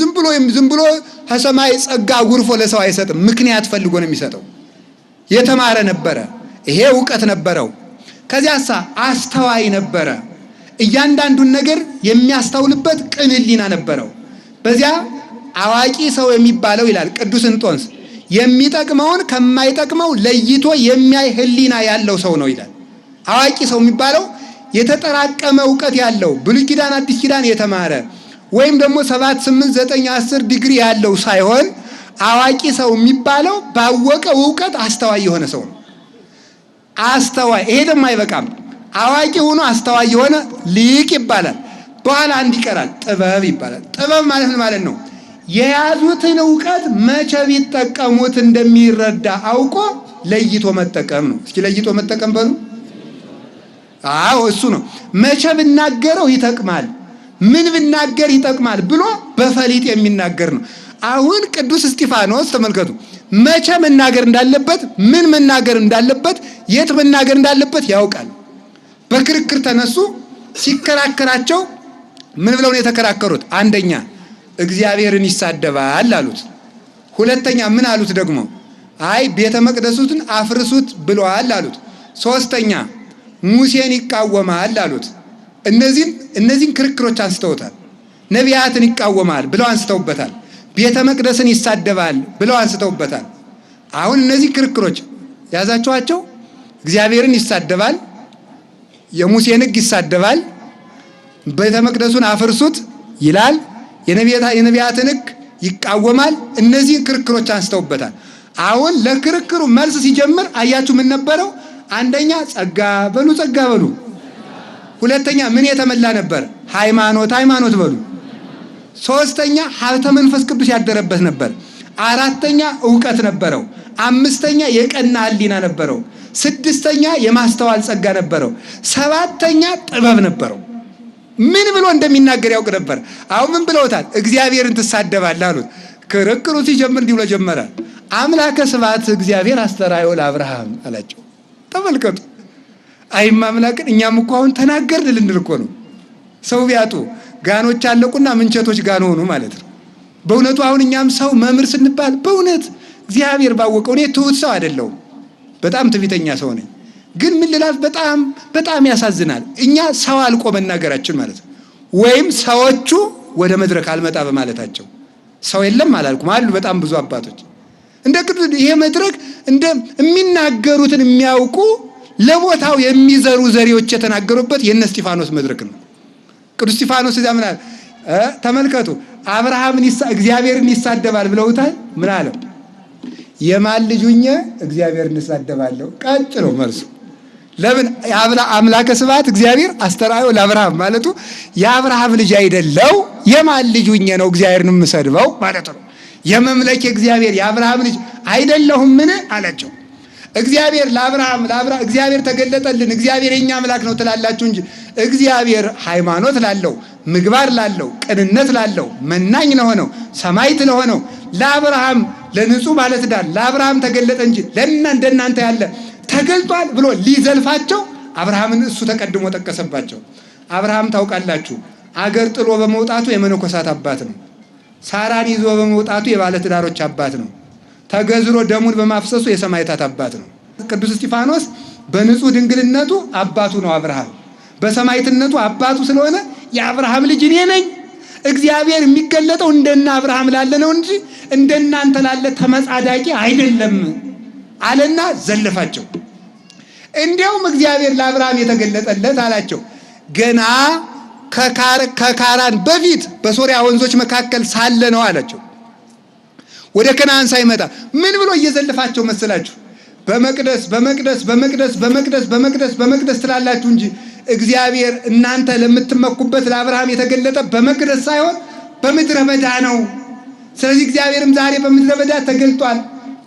ዝም ብሎ ከሰማይ ጸጋ ጉርፎ ለሰው አይሰጥም፣ ምክንያት ፈልጎ ነው የሚሰጠው። የተማረ ነበረ፣ ይሄ ዕውቀት ነበረው። ከዚያሳ አስተዋይ ነበረ፣ እያንዳንዱን ነገር የሚያስተውልበት ቅን ሕሊና ነበረው። በዚያ አዋቂ ሰው የሚባለው ይላል ቅዱስ እንጦንስ የሚጠቅመውን ከማይጠቅመው ለይቶ የሚያይ ሕሊና ያለው ሰው ነው ይላል። አዋቂ ሰው የሚባለው የተጠራቀመ ዕውቀት ያለው ብሉይ ኪዳን አዲስ ኪዳን የተማረ ወይም ደግሞ 7 8 9 10 ዲግሪ ያለው ሳይሆን አዋቂ ሰው የሚባለው ባወቀው ዕውቀት አስተዋይ የሆነ ሰው ነው። አስተዋይ ይሄ ደግሞ አይበቃም። አዋቂ ሆኖ አስተዋይ የሆነ ሊቅ ይባላል። በኋላ አንድ ይቀራል፣ ጥበብ ይባላል። ጥበብ ማለት ምን ማለት ነው? የያዙትን ዕውቀት መቼ ቢጠቀሙት እንደሚረዳ አውቆ ለይቶ መጠቀም ነው። እስኪ ለይቶ መጠቀም በሉ። አዎ እሱ ነው። መቼ ብናገረው ይጠቅማል፣ ምን ብናገር ይጠቅማል ብሎ በፈሊጥ የሚናገር ነው። አሁን ቅዱስ እስጢፋኖስ ተመልከቱ፣ መቼ መናገር እንዳለበት፣ ምን መናገር እንዳለበት፣ የት መናገር እንዳለበት ያውቃል። በክርክር ተነሱ። ሲከራከራቸው ምን ብለው ነው የተከራከሩት? አንደኛ እግዚአብሔርን ይሳደባል አሉት። ሁለተኛ ምን አሉት ደግሞ? አይ ቤተ መቅደሱን አፍርሱት ብለዋል አሉት። ሶስተኛ ሙሴን ይቃወማል አሉት። እነዚህን ክርክሮች አንስተውታል። ነቢያትን ይቃወማል ብለው አንስተውበታል። ቤተ መቅደስን ይሳደባል ብለው አንስተውበታል። አሁን እነዚህ ክርክሮች ያዛችኋቸው። እግዚአብሔርን ይሳደባል፣ የሙሴን ሕግ ይሳደባል፣ ቤተ መቅደሱን አፍርሱት ይላል፣ የነቢያትን ሕግ ይቃወማል። እነዚህ ክርክሮች አንስተውበታል። አሁን ለክርክሩ መልስ ሲጀምር አያችሁ ምን ነበረው? አንደኛ ጸጋ በሉ፣ ጸጋ በሉ። ሁለተኛ ምን የተመላ ነበር? ሃይማኖት በሉ። ሶስተኛ ሀብተ መንፈስ ቅዱስ ያደረበት ነበር። አራተኛ ዕውቀት ነበረው። አምስተኛ የቀና ሕሊና ነበረው። ስድስተኛ የማስተዋል ጸጋ ነበረው። ሰባተኛ ጥበብ ነበረው። ምን ብሎ እንደሚናገር ያውቅ ነበር። አሁን ምን ብለውታል? እግዚአብሔርን ትሳደባለህ አሉት። ክርክሩ ሲጀምር እንዲህ ብሎ ጀመረ። አምላከ ስብሐት እግዚአብሔር አስተርአዮ ለአብርሃም አላቸው። ተመልከቱ። አይማ አምላክን እኛም እኮ አሁን ተናገርን ልንል እኮ ነው። ሰው ቢያጡ ጋኖች አለቁና ምንቸቶች ጋን ሆኑ ማለት ነው። በእውነቱ አሁን እኛም ሰው መምህር ስንባል በእውነት እግዚአብሔር ባወቀው፣ እኔ ትሁት ሰው አይደለሁም፣ በጣም ትዕቢተኛ ሰው ነኝ። ግን ምን ልላት በጣም ያሳዝናል። እኛ ሰው አልቆ መናገራችን ማለት ነው። ወይም ሰዎቹ ወደ መድረክ አልመጣ በማለታቸው። ሰው የለም አላልኩም አሉ በጣም ብዙ አባቶች። እንደ ቅዱስ ይሄ መድረክ እንደ የሚናገሩትን የሚያውቁ ለቦታው የሚዘሩ ዘሪዎች የተናገሩበት የነ እስጢፋኖስ መድረክ ነው። ቅዱስ እስጢፋኖስ እዚያ ምን አለ? ተመልከቱ። አብርሃምን እግዚአብሔርን ይሳደባል ብለውታል። ምን አለ? የማን ልጅ ሁኜ እግዚአብሔርን እሳደባለሁ? ቀጭ ነው መልሱ። ለምን? አምላከ ስብሐት እግዚአብሔር አስተርአዮ ለአብርሃም ማለቱ የአብርሃም ልጅ አይደለው የማን ልጅ ሁኜ ነው እግዚአብሔርን የምሰድበው ማለቱ ነው። የመምለክ እግዚአብሔር የአብርሃም ልጅ አይደለሁም ምን አላቸው። እግዚአብሔር ለአብርሃም እግዚአብሔር ተገለጠልን፣ እግዚአብሔር የኛ አምላክ ነው ትላላችሁ እንጂ እግዚአብሔር ሃይማኖት ላለው፣ ምግባር ላለው፣ ቅንነት ላለው፣ መናኝ ለሆነው፣ ሰማዕት ለሆነው ለአብርሃም ለንጹህ ባለትዳር ለአብርሃም ተገለጠ እንጂ እንደናንተ ያለ ተገልጧል ብሎ ሊዘልፋቸው አብርሃምን እሱ ተቀድሞ ጠቀሰባቸው። አብርሃም ታውቃላችሁ አገር ጥሎ በመውጣቱ የመነኮሳት አባት ነው። ሳራን ይዞ በመውጣቱ የባለትዳሮች አባት ነው። ተገዝሮ ደሙን በማፍሰሱ የሰማዕታት አባት ነው። ቅዱስ እስጢፋኖስ በንጹህ ድንግልነቱ አባቱ ነው አብርሃም። በሰማዕትነቱ አባቱ ስለሆነ የአብርሃም ልጅ እኔ ነኝ፣ እግዚአብሔር የሚገለጠው እንደና አብርሃም ላለ ነው እንጂ እንደናንተ ላለ ተመጻዳቂ አይደለም አለና ዘለፋቸው። እንዲያውም እግዚአብሔር ለአብርሃም የተገለጠለት አላቸው ገና ከካራን በፊት በሶሪያ ወንዞች መካከል ሳለ ነው አላቸው። ወደ ከነዓን ሳይመጣ ምን ብሎ እየዘለፋቸው መሰላችሁ? በመቅደስ ትላላችሁ እንጂ እግዚአብሔር እናንተ ለምትመኩበት ለአብርሃም የተገለጠ በመቅደስ ሳይሆን በምድረ በዳ ነው። ስለዚህ እግዚአብሔርም ዛሬ በምድረ በዳ ተገልጧል።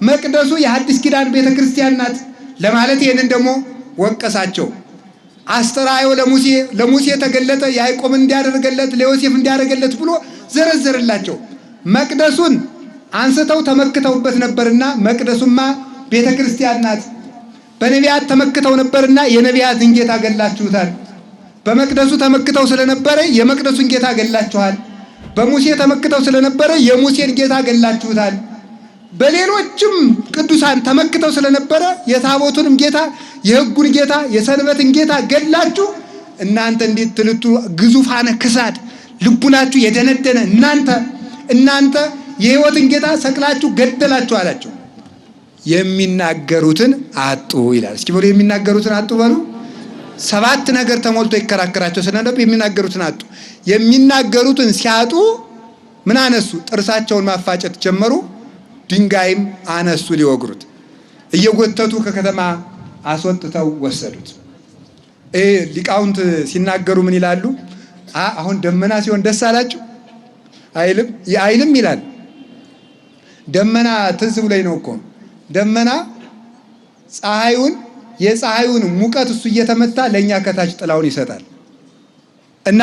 መቅደሱ የሐዲስ ኪዳን ቤተክርስቲያን ናት ለማለት ይሄንን ደግሞ ወቀሳቸው። አስተርአዮ ለሙሴ ተገለጠ፣ ያዕቆብ እንዲያደርገለት ለዮሴፍ እንዲያደርገለት ብሎ ዘረዘረላቸው። መቅደሱን አንስተው ተመክተውበት ነበርና መቅደሱማ ቤተ ክርስቲያን ናት። በነቢያት ተመክተው ነበርና የነቢያትን ጌታ ገላችሁታል። በመቅደሱ ተመክተው ስለነበረ የመቅደሱን ጌታ ገላችኋል። በሙሴ ተመክተው ስለነበረ የሙሴን ጌታ ገላችሁታል። በሌሎችም ቅዱሳን ተመክተው ስለነበረ የታቦቱንም ጌታ፣ የሕጉን ጌታ፣ የሰንበትን ጌታ ገላችሁ እናንተ እንዴት ትልቱ ግዙፋነ ክሳድ ልቡናችሁ የደነደነ እናንተ የሕይወትን ጌታ ሰቅላችሁ ገደላችሁ አላቸው። የሚናገሩትን አጡ ይላል። እስኪ በሉ የሚናገሩትን አጡ በሉ። 7 ነገር ተሞልቶ ይከራከራቸው ስለነበር የሚናገሩትን አጡ። የሚናገሩትን ሲያጡ ምን አነሱ? ጥርሳቸውን ማፋጨት ጀመሩ። ድንጋይም አነሱ ሊወግሩት። እየጎተቱ ከከተማ አስወጥተው ወሰዱት። ሊቃውንት ሲናገሩ ምን ይላሉ? አሁን ደመና ሲሆን ደስ አላችሁ አይልም ይላል። ደመና ትዝ ብሎኝ ነው እኮ ደመና የፀሐዩን ሙቀት እሱ እየተመታ ለኛ ከታች ጥላውን ይሰጣል። እና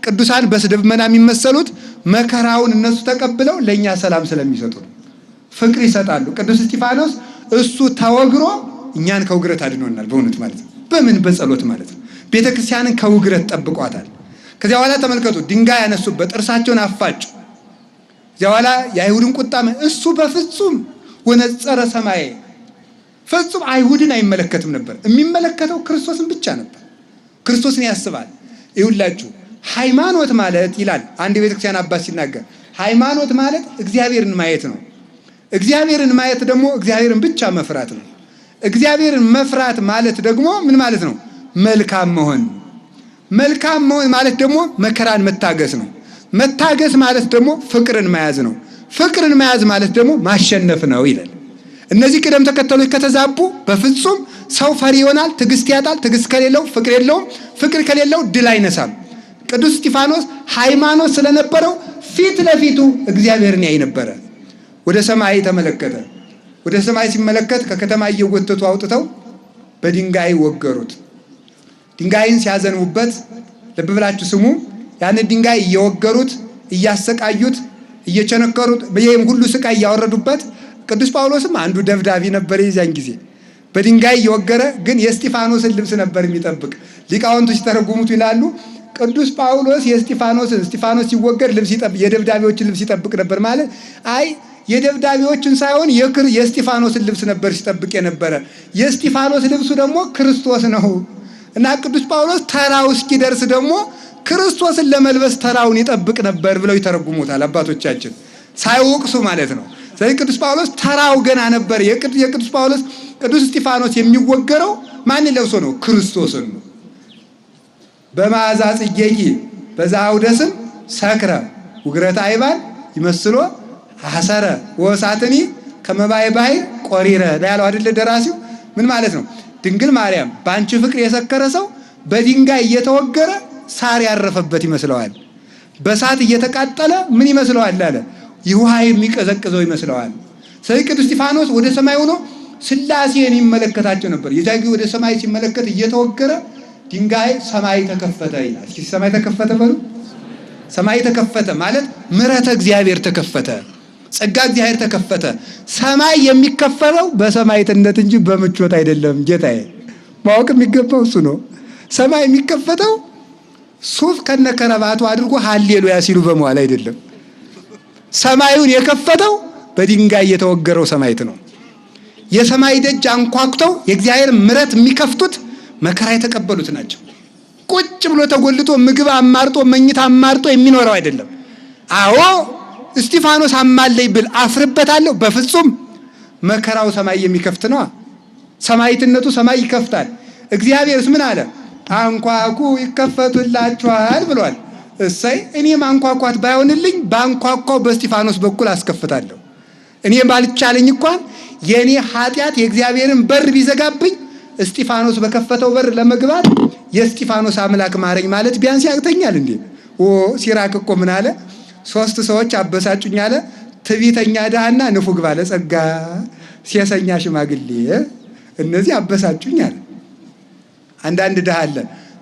ቅዱሳን በደመና የሚመሰሉት መከራውን እነሱ ተቀብለው ለኛ ሰላም ስለሚሰጡ ነው። ፍቅር ይሰጣሉ። ቅዱስ እስጢፋኖስ እሱ ተወግሮ እኛን ከውግረት አድኖናል። በእውነት ማለት ነው። በምን በጸሎት ማለት ነው። ቤተክርስቲያንን ከውግረት ጠብቋታል። ከዚያ በኋላ ተመልከቱ፣ ድንጋይ ያነሱበት፣ ጥርሳቸውን አፋጩ። ከዚያ በኋላ የአይሁድን ቁጣ እሱ በፍጹም ወነጸረ ሰማይ ፍጹም አይሁድን አይመለከትም ነበር። የሚመለከተው ክርስቶስን ብቻ ነበር። ክርስቶስን ያስባል። ይሁላችሁ ሃይማኖት ማለት ይላል አንድ የቤተክርስቲያን አባት ሲናገር፣ ሃይማኖት ማለት እግዚአብሔርን ማየት ነው። እግዚአብሔርን ማየት ደግሞ እግዚአብሔርን ብቻ መፍራት ነው። እግዚአብሔርን መፍራት ማለት ደግሞ ምን ማለት ነው? መልካም መሆን። መልካም መሆን ማለት ደግሞ መከራን መታገስ ነው። መታገስ ማለት ደግሞ ፍቅርን መያዝ ነው። ፍቅርን መያዝ ማለት ደግሞ ማሸነፍ ነው ይላል። እነዚህ ቅደም ተከተሎች ከተዛቡ በፍጹም ሰው ፈሪ ይሆናል፣ ትዕግስት ያጣል። ትዕግስት ከሌለው ፍቅር የለውም፣ ፍቅር ከሌለው ድል አይነሳም። ቅዱስ እስጢፋኖስ ሃይማኖት ስለነበረው ፊት ለፊቱ እግዚአብሔርን ያይ ነበረ። ወደ ሰማይ ተመለከተ። ወደ ሰማይ ሲመለከት ከከተማ እየጎተቱ አውጥተው በድንጋይ ወገሩት። ድንጋይን ሲያዘንቡበት ልብ ብላችሁ ስሙ። ያን ድንጋይ እየወገሩት እያሰቃዩት እየቸነከሩት በየም ሁሉ ስቃይ እያወረዱበት፣ ቅዱስ ጳውሎስም አንዱ ደብዳቢ ነበር የዚያን ጊዜ በድንጋይ እየወገረ ግን የእስጢፋኖስን ልብስ ነበር የሚጠብቅ። ሊቃውንቱ ሲተረጉሙት ይላሉ ቅዱስ ጳውሎስ እስጢፋኖስ ሲወገር የደብዳቤዎችን ልብስ ይጠብቅ ነበር ማለት የደብዳቤዎችን ሳይሆን የእስጢፋኖስን ልብስ ነበር ሲጠብቅ የነበረ። የእስጢፋኖስ ልብሱ ደግሞ ክርስቶስ ነው እና ቅዱስ ጳውሎስ ተራው እስኪደርስ ደግሞ ክርስቶስን ለመልበስ ተራውን ይጠብቅ ነበር ብለው ይተረጉሙታል አባቶቻችን ሳይወቅሱ ማለት ነው። ስለዚህ ቅዱስ ጳውሎስ ተራው ገና ነበር። ቅዱስ እስጢፋኖስ የሚወገረው ማንን ለብሶ ነው? ክርስቶስን ነው። በመዓዛ ጽጌኪ በዛውደ ስም ሰክረ ውግረተ አይባል ይመስሎ አሰረ ወሳትኒ ከመባይ ባሕር ቆሪረ ያለው አይደል ደራሲው። ምን ማለት ነው? ድንግል ማርያም በአንቺ ፍቅር የሰከረ ሰው በድንጋይ እየተወገረ ሳር ያረፈበት ይመስለዋል። በሳት እየተቃጠለ ምን ይመስለዋል አለ ውሃ የሚቀዘቅዘው ይመስለዋል። ስለዚህ ቅዱስ እስጢፋኖስ ወደ ሰማይ ሆኖ ሥላሴን ይመለከታቸው ነበር። የዛጊ ወደ ሰማይ ሲመለከት እየተወገረ ድንጋይ ሰማይ ተከፈተ ይላል። እስኪ ሰማይ ተከፈተ በሉ። ሰማይ ተከፈተ ማለት ምሕረተ እግዚአብሔር ተከፈተ፣ ጸጋ እግዚአብሔር ተከፈተ። ሰማይ የሚከፈለው በሰማይትነት እንጂ በምቾት አይደለም። ጌታዬ ማወቅ የሚገባው እሱ ነው። ሰማይ የሚከፈተው ሱፍ ከነከረባቱ አድርጎ ሃሌሉያ ሲሉ በመዋል አይደለም። ሰማዩን የከፈተው በድንጋይ የተወገረው ሰማይት ነው። የሰማይ ደጅ አንኳኩተው የእግዚአብሔር ምሕረት የሚከፍቱት መከራ የተቀበሉት ናቸው። ቁጭ ብሎ ተጎልቶ ምግብ አማርጦ መኝታ አማርጦ የሚኖረው አይደለም። አዎ እስጢፋኖስ አማለይ ብል አፍርበታለሁ? በፍጹም። መከራው ሰማይ የሚከፍት ነው። ሰማይትነቱ ሰማይ ይከፍታል። እግዚአብሔርስ ምን አለ? አንኳኩ ይከፈቱላችኋል ብሏል። እሰይ እኔ ማንኳኳት ባይሆንልኝ ባንኳኳው በእስጢፋኖስ በኩል አስከፍታለሁ። እኔ ባልቻለኝ እንኳን የኔ ኃጢአት የእግዚአብሔርን በር ቢዘጋብኝ እስጢፋኖስ በከፈተው በር ለመግባት የእስጢፋኖስ አምላክ ማረኝ ማለት ቢያንስ ያቅተኛል እንዴ? ሲራክ እኮ ምን አለ? 3 ሰዎች አበሳጩኝ አለ። ትዕቢተኛ ድሃና ንፉግ ባለጸጋ፣ ሴሰኛ ሽማግሌ፣ እነዚህ አበሳጩኝ አለ። አንዳንድ ድሃ አለ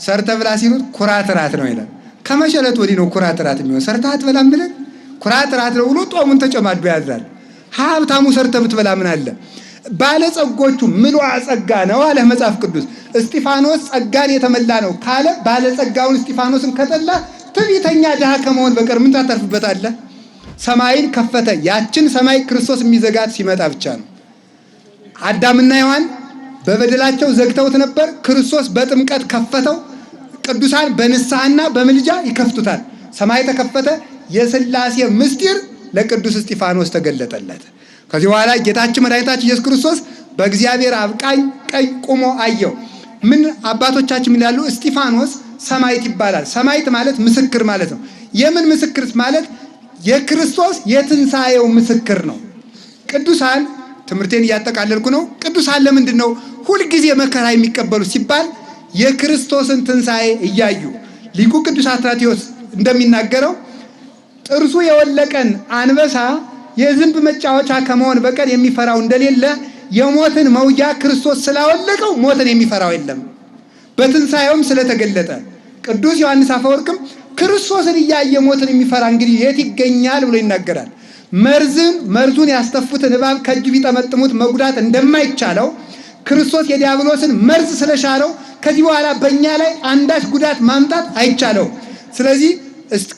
ሰርተ ብላ ሲሉት ኩራት ራት ነው ይላል። ከመሸለት ወዲህ ነው ኩራት ራት የሚሆን። ሰርተህ አትበላም ብለን ኩራት ራት ነው ብሎ ጦሙን ተጨማዶ ያድራል። ሀብታሙ ሰርተህ ብትበላ ምን አለ? ባለጸጎቹ ምሉዓ ጸጋ ነው አለ መጽሐፍ ቅዱስ። እስጢፋኖስ ጸጋን የተመላ ነው ካለ ባለጸጋውን እስጢፋኖስን ከጠላ ትዕቢተኛ ድሃ ከመሆን በቀር ምን ታተርፍበታለህ? ሰማይን ከፈተ። ያችን ሰማይ ክርስቶስ የሚዘጋት ሲመጣ ብቻ ነው። አዳምና ሔዋን በበደላቸው ዘግተውት ነበር። ክርስቶስ በጥምቀት ከፈተው። ቅዱሳን በንስሐና በምልጃ ይከፍቱታል። ሰማይ ተከፈተ። የሥላሴ ምስጢር ለቅዱስ እስጢፋኖስ ተገለጠለት። ከዚህ በኋላ ጌታችን መድኃኒታችን ኢየሱስ ክርስቶስ በእግዚአብሔር አብ ቀኝ ቆሞ አየው። ምን አባቶቻችን ምን ይላሉ? እስጢፋኖስ ሰማዕት ይባላል። ሰማዕት ማለት ምስክር ማለት ነው። የምን ምስክር ማለት? የክርስቶስ የትንሣኤው ምስክር ነው። ቅዱሳን ትምህርቴን እያጠቃለልኩ ነው። ቅዱሳን ለምንድን ነው ሁልጊዜ መከራ የሚቀበሉት ሲባል የክርስቶስን ትንሣኤ እያዩ። ሊቁ ቅዱስ አትናቴዎስ እንደሚናገረው ጥርሱ የወለቀን አንበሳ የዝንብ መጫወቻ ከመሆን በቀር የሚፈራው እንደሌለ የሞትን መውጊያ ክርስቶስ ስላወለቀው ሞትን የሚፈራው የለም፣ በትንሣኤውም ስለተገለጠ። ቅዱስ ዮሐንስ አፈወርቅም ክርስቶስን እያየ ሞትን የሚፈራ እንግዲህ የት ይገኛል ብሎ ይናገራል። መርዙን ያስተፉትን እባብ ከእጅ ቢጠመጥሙት መጉዳት እንደማይቻለው ክርስቶስ የዲያብሎስን መርዝ ስለሻረው ከዚህ በኋላ በእኛ ላይ አንዳች ጉዳት ማምጣት አይቻለው። ስለዚህ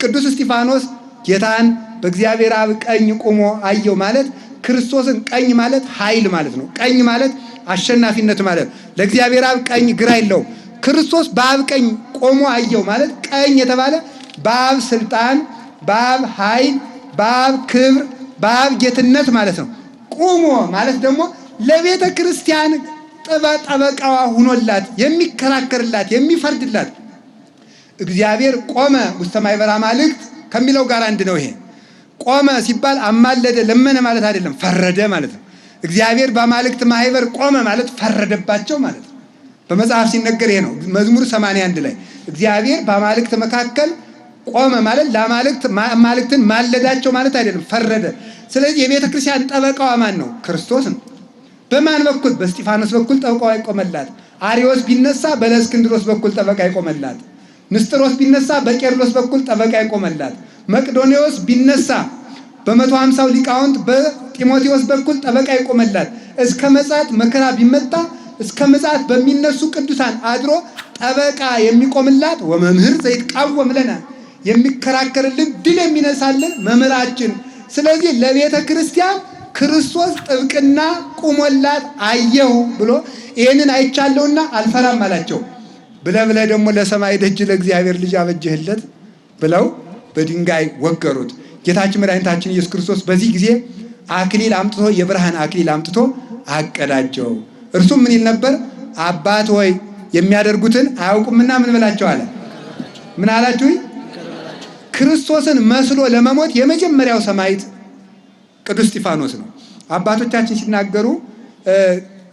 ቅዱስ እስጢፋኖስ ጌታን በእግዚአብሔር አብ ቀኝ ቆሞ አየው ማለት ክርስቶስን ቀኝ ማለት ኃይል ማለት ነው። ቀኝ ማለት አሸናፊነት ማለት። ለእግዚአብሔር አብ ቀኝ ግራ የለውም። ክርስቶስ በአብ ቀኝ ቆሞ አየው ማለት ቀኝ የተባለ በአብ ስልጣን፣ በአብ ኃይል፣ በአብ ክብር፣ በአብ ጌትነት ማለት ነው። ቆሞ ማለት ደግሞ ለቤተ ክርስቲያን ጠበቃዋ ሁኖላት የሚከራከርላት የሚፈርድላት። እግዚአብሔር ቆመ ውስተ ማኅበረ አማልክት ከሚለው ጋር አንድ ነው። ይሄ ቆመ ሲባል አማለደ ለመነ ማለት አይደለም፣ ፈረደ ማለት ነው። እግዚአብሔር በአማልክት ማህበር ቆመ ማለት ፈረደባቸው ማለት ነው። በመጽሐፍ ሲነገር ይሄ ነው። መዝሙር 81 ላይ እግዚአብሔር በአማልክት መካከል ቆመ ማለት ለአማልክትን ማለዳቸው ማለት አይደለም፣ ፈረደ። ስለዚህ የቤተ ክርስቲያን ጠበቃዋ ማን ነው? ክርስቶስ ነው። በማን በኩል? በእስጢፋኖስ በኩል ጠበቃዋ ይቆመላት። አሪዮስ ቢነሳ በእስክንድሮስ በኩል ጠበቃ ይቆመላት። ንስጥሮስ ቢነሳ በቄርሎስ በኩል ጠበቃ ይቆመላት። መቅዶኒዎስ ቢነሳ በ150 ሊቃውንት በጢሞቴዎስ በኩል ጠበቃ ይቆመላት። እስከ መጻት መከራ ቢመጣ እስከ መጻት በሚነሱ ቅዱሳን አድሮ ጠበቃ የሚቆምላት ወመምህር ዘይትቃወም ለነ የሚከራከርልን ድል የሚነሳልን መምህራችን። ስለዚህ ለቤተ ክርስቲያን ክርስቶስ ጥብቅና ቁሞላት አየሁ ብሎ ይህንን አይቻለሁና አልፈራም አላቸው። ብለህ ደግሞ ለሰማይ ደጅ ለእግዚአብሔር ልጅ አበጀህለት ብለው በድንጋይ ወገሩት። ጌታችን መድኃኒታችን ኢየሱስ ክርስቶስ በዚህ ጊዜ አክሊል አምጥቶ የብርሃን አክሊል አምጥቶ አቀዳጀው። እርሱም ምን ይል ነበር? አባት ሆይ የሚያደርጉትን አያውቁምና ምን በላቸው አለ። ምን አላችሁ? ክርስቶስን መስሎ ለመሞት የመጀመሪያው ሰማዕት ቅዱስ እስጢፋኖስ ነው። አባቶቻችን ሲናገሩ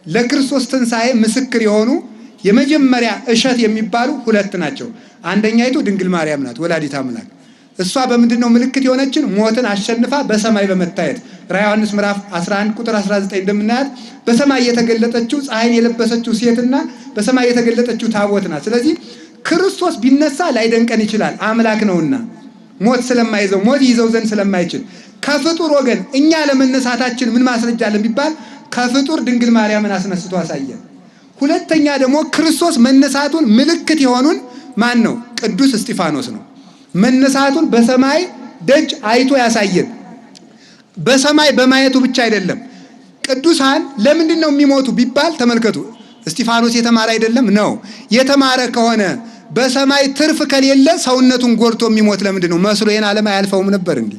ለክርስቶስ ትንሣኤ ምስክር የሆኑ የመጀመሪያ እሸት የሚባሉ ሁለት ናቸው። አንደኛይቱ ድንግል ማርያም ናት፣ ወላዲተ አምላክ። እሷ በምንድን ነው ምልክት የሆነችን? ሞትን አሸንፋ በሰማይ በመታየት ራዕየ ዮሐንስ ምዕራፍ 11 ቁጥር 19 እንደምናያት በሰማይ የተገለጠችው ፀሐይን የለበሰችው ሴትና በሰማይ የተገለጠችው ታቦት ናት። ስለዚህ ክርስቶስ ቢነሳ ላይደንቀን ይችላል፣ አምላክ ነውና ሞት ስለማይዘው ሞት ይዘው ዘንድ ስለማይችል። ከፍጡር ወገን እኛ ለመነሳታችን ምን ማስረጃ አለን ቢባል ከፍጡር ድንግል ማርያምን አስነስቶ አሳየን። ሁለተኛ ደግሞ ክርስቶስ መነሳቱን ምልክት የሆኑን ማን ነው? ቅዱስ እስጢፋኖስ ነው። መነሳቱን በሰማይ ደጅ አይቶ ያሳየን። በሰማይ በማየቱ ብቻ አይደለም። ቅዱሳን ለምንድን ነው የሚሞቱ ቢባል ተመልከቱ። እስጢፋኖስ የተማረ አይደለም ነው። የተማረ ከሆነ በሰማይ ትርፍ ከሌለ ሰውነቱን ጎድቶ የሚሞት ለምንድን ነው? መስሎ ይህን ዓለም አያልፈውም ነበር እንዴ?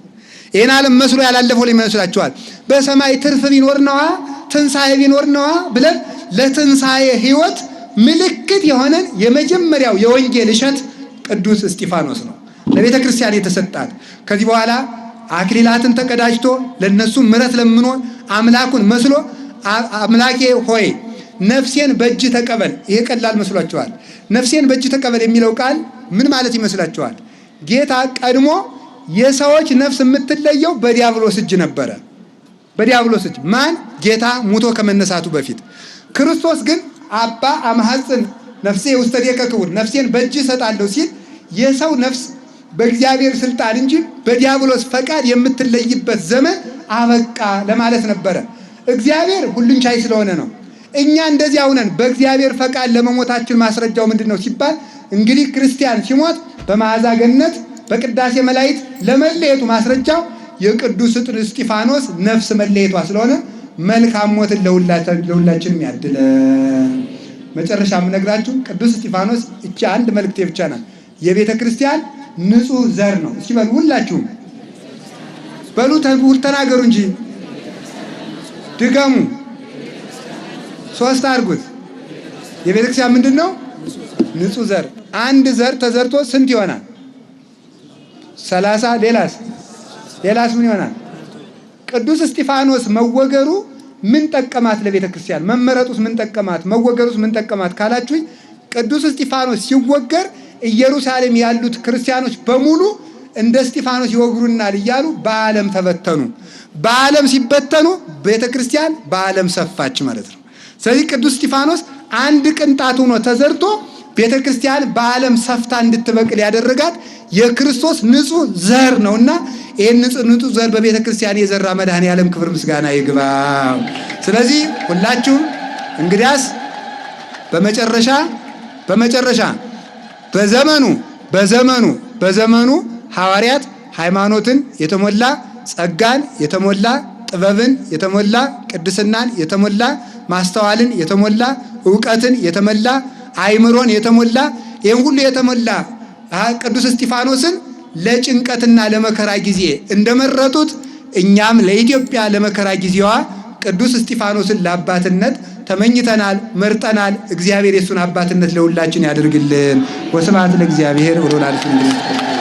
ይህን ዓለም መስሎ ያላለፈው ሊመስላችኋል? በሰማይ ትርፍ ቢኖር ነዋ፣ ትንሣኤ ቢኖር ነዋ ብለን ለትንሣኤ ሕይወት ምልክት የሆነን የመጀመሪያው የወንጌል እሸት ቅዱስ እስጢፋኖስ ነው ለቤተ ክርስቲያን የተሰጣት። ከዚህ በኋላ አክሊላትን ተቀዳጅቶ ለነሱ ምሕረት ለምኖ አምላኩን መስሎ አምላኬ ሆይ ነፍሴን በእጅ ተቀበል። ይሄ ቀላል መስሏችኋል? ነፍሴን በእጅ ተቀበል የሚለው ቃል ምን ማለት ይመስላችኋል? ጌታ ቀድሞ የሰዎች ነፍስ የምትለየው በዲያብሎስ እጅ ነበረ። በዲያብሎስ እጅ ማን? ጌታ ሙቶ ከመነሳቱ በፊት። ክርስቶስ ግን አባ አምሐጽን ነፍሴ ውስተ እዴከ ክቡር፣ ነፍሴን በእጅ እሰጣለሁ ሲል የሰው ነፍስ በእግዚአብሔር ስልጣን እንጂ በዲያብሎስ ፈቃድ የምትለይበት ዘመን አበቃ ለማለት ነበረ። እግዚአብሔር ሁሉን ቻይ ስለሆነ ነው። እኛ እንደዚያ ሆነን በእግዚአብሔር ፈቃድ ለመሞታችን ማስረጃው ምንድነው ሲባል እንግዲህ ክርስቲያን ሲሞት በመዓዛ ገነት በቅዳሴ መላእክት ለመለየቱ ማስረጃው የቅዱስ እስጢፋኖስ ነፍስ መለየቷ ስለሆነ መልካም ሞትን ለሁላችንም ያድለን። መጨረሻ የምነግራችሁ ቅዱስ እስጢፋኖስ እቺ አንድ መልእክቴ ብቻ ናት። የቤተ ክርስቲያን ንጹህ ዘር ነው። እስኪ በሉ ሁላችሁም በሉ ተናገሩ እንጂ ድገሙ። ሶስት አድርጉት። የቤተ ክርስቲያን ምንድነው? ንጹህ ዘር። አንድ ዘር ተዘርቶ ስንት ይሆናል? 30። ሌላስ ምን ይሆናል? ቅዱስ እስጢፋኖስ መወገሩ ምን ጠቀማት ለቤተ ክርስቲያን? መመረጡስ ምን ጠቀማት? መወገሩስ ምን ጠቀማት ካላችሁኝ ቅዱስ እስጢፋኖስ ሲወገር ኢየሩሳሌም ያሉት ክርስቲያኖች በሙሉ እንደ እስጢፋኖስ ይወግሩናል እያሉ በዓለም ተበተኑ። በዓለም ሲበተኑ ቤተ ክርስቲያን በዓለም ሰፋች ማለት ነው። ስለዚህ ቅዱስ እስጢፋኖስ አንድ ቅንጣት ሆኖ ተዘርቶ ቤተ ክርስቲያን በዓለም ሰፍታ እንድትበቅል ያደረጋት የክርስቶስ ንጹህ ዘር ነውና ይህን ንጹህ ዘር በቤተ ክርስቲያን የዘራ መድኃኔዓለም ክብር ምስጋና ይግባው። ስለዚህ ሁላችሁም እንግዲያስ በመጨረሻ በዘመኑ ሐዋርያት ሃይማኖትን የተሞላ ጸጋን የተሞላ ጥበብን የተሞላ ቅድስናን የተሞላ ማስተዋልን የተሞላ ዕውቀትን የተሞላ አይምሮን የተሞላ ይህን ሁሉ የተሞላ ቅዱስ እስጢፋኖስን ለጭንቀትና ለመከራ ጊዜ እንደመረጡት እኛም ለኢትዮጵያ ለመከራ ጊዜዋ ቅዱስ እስጢፋኖስን ለአባትነት ተመኝተናል፣ መርጠናል። እግዚአብሔር የሱን አባትነት ለሁላችን ያድርግልን። ወስብሐት ለእግዚአብሔር ወለወላዲቱ ድንግል።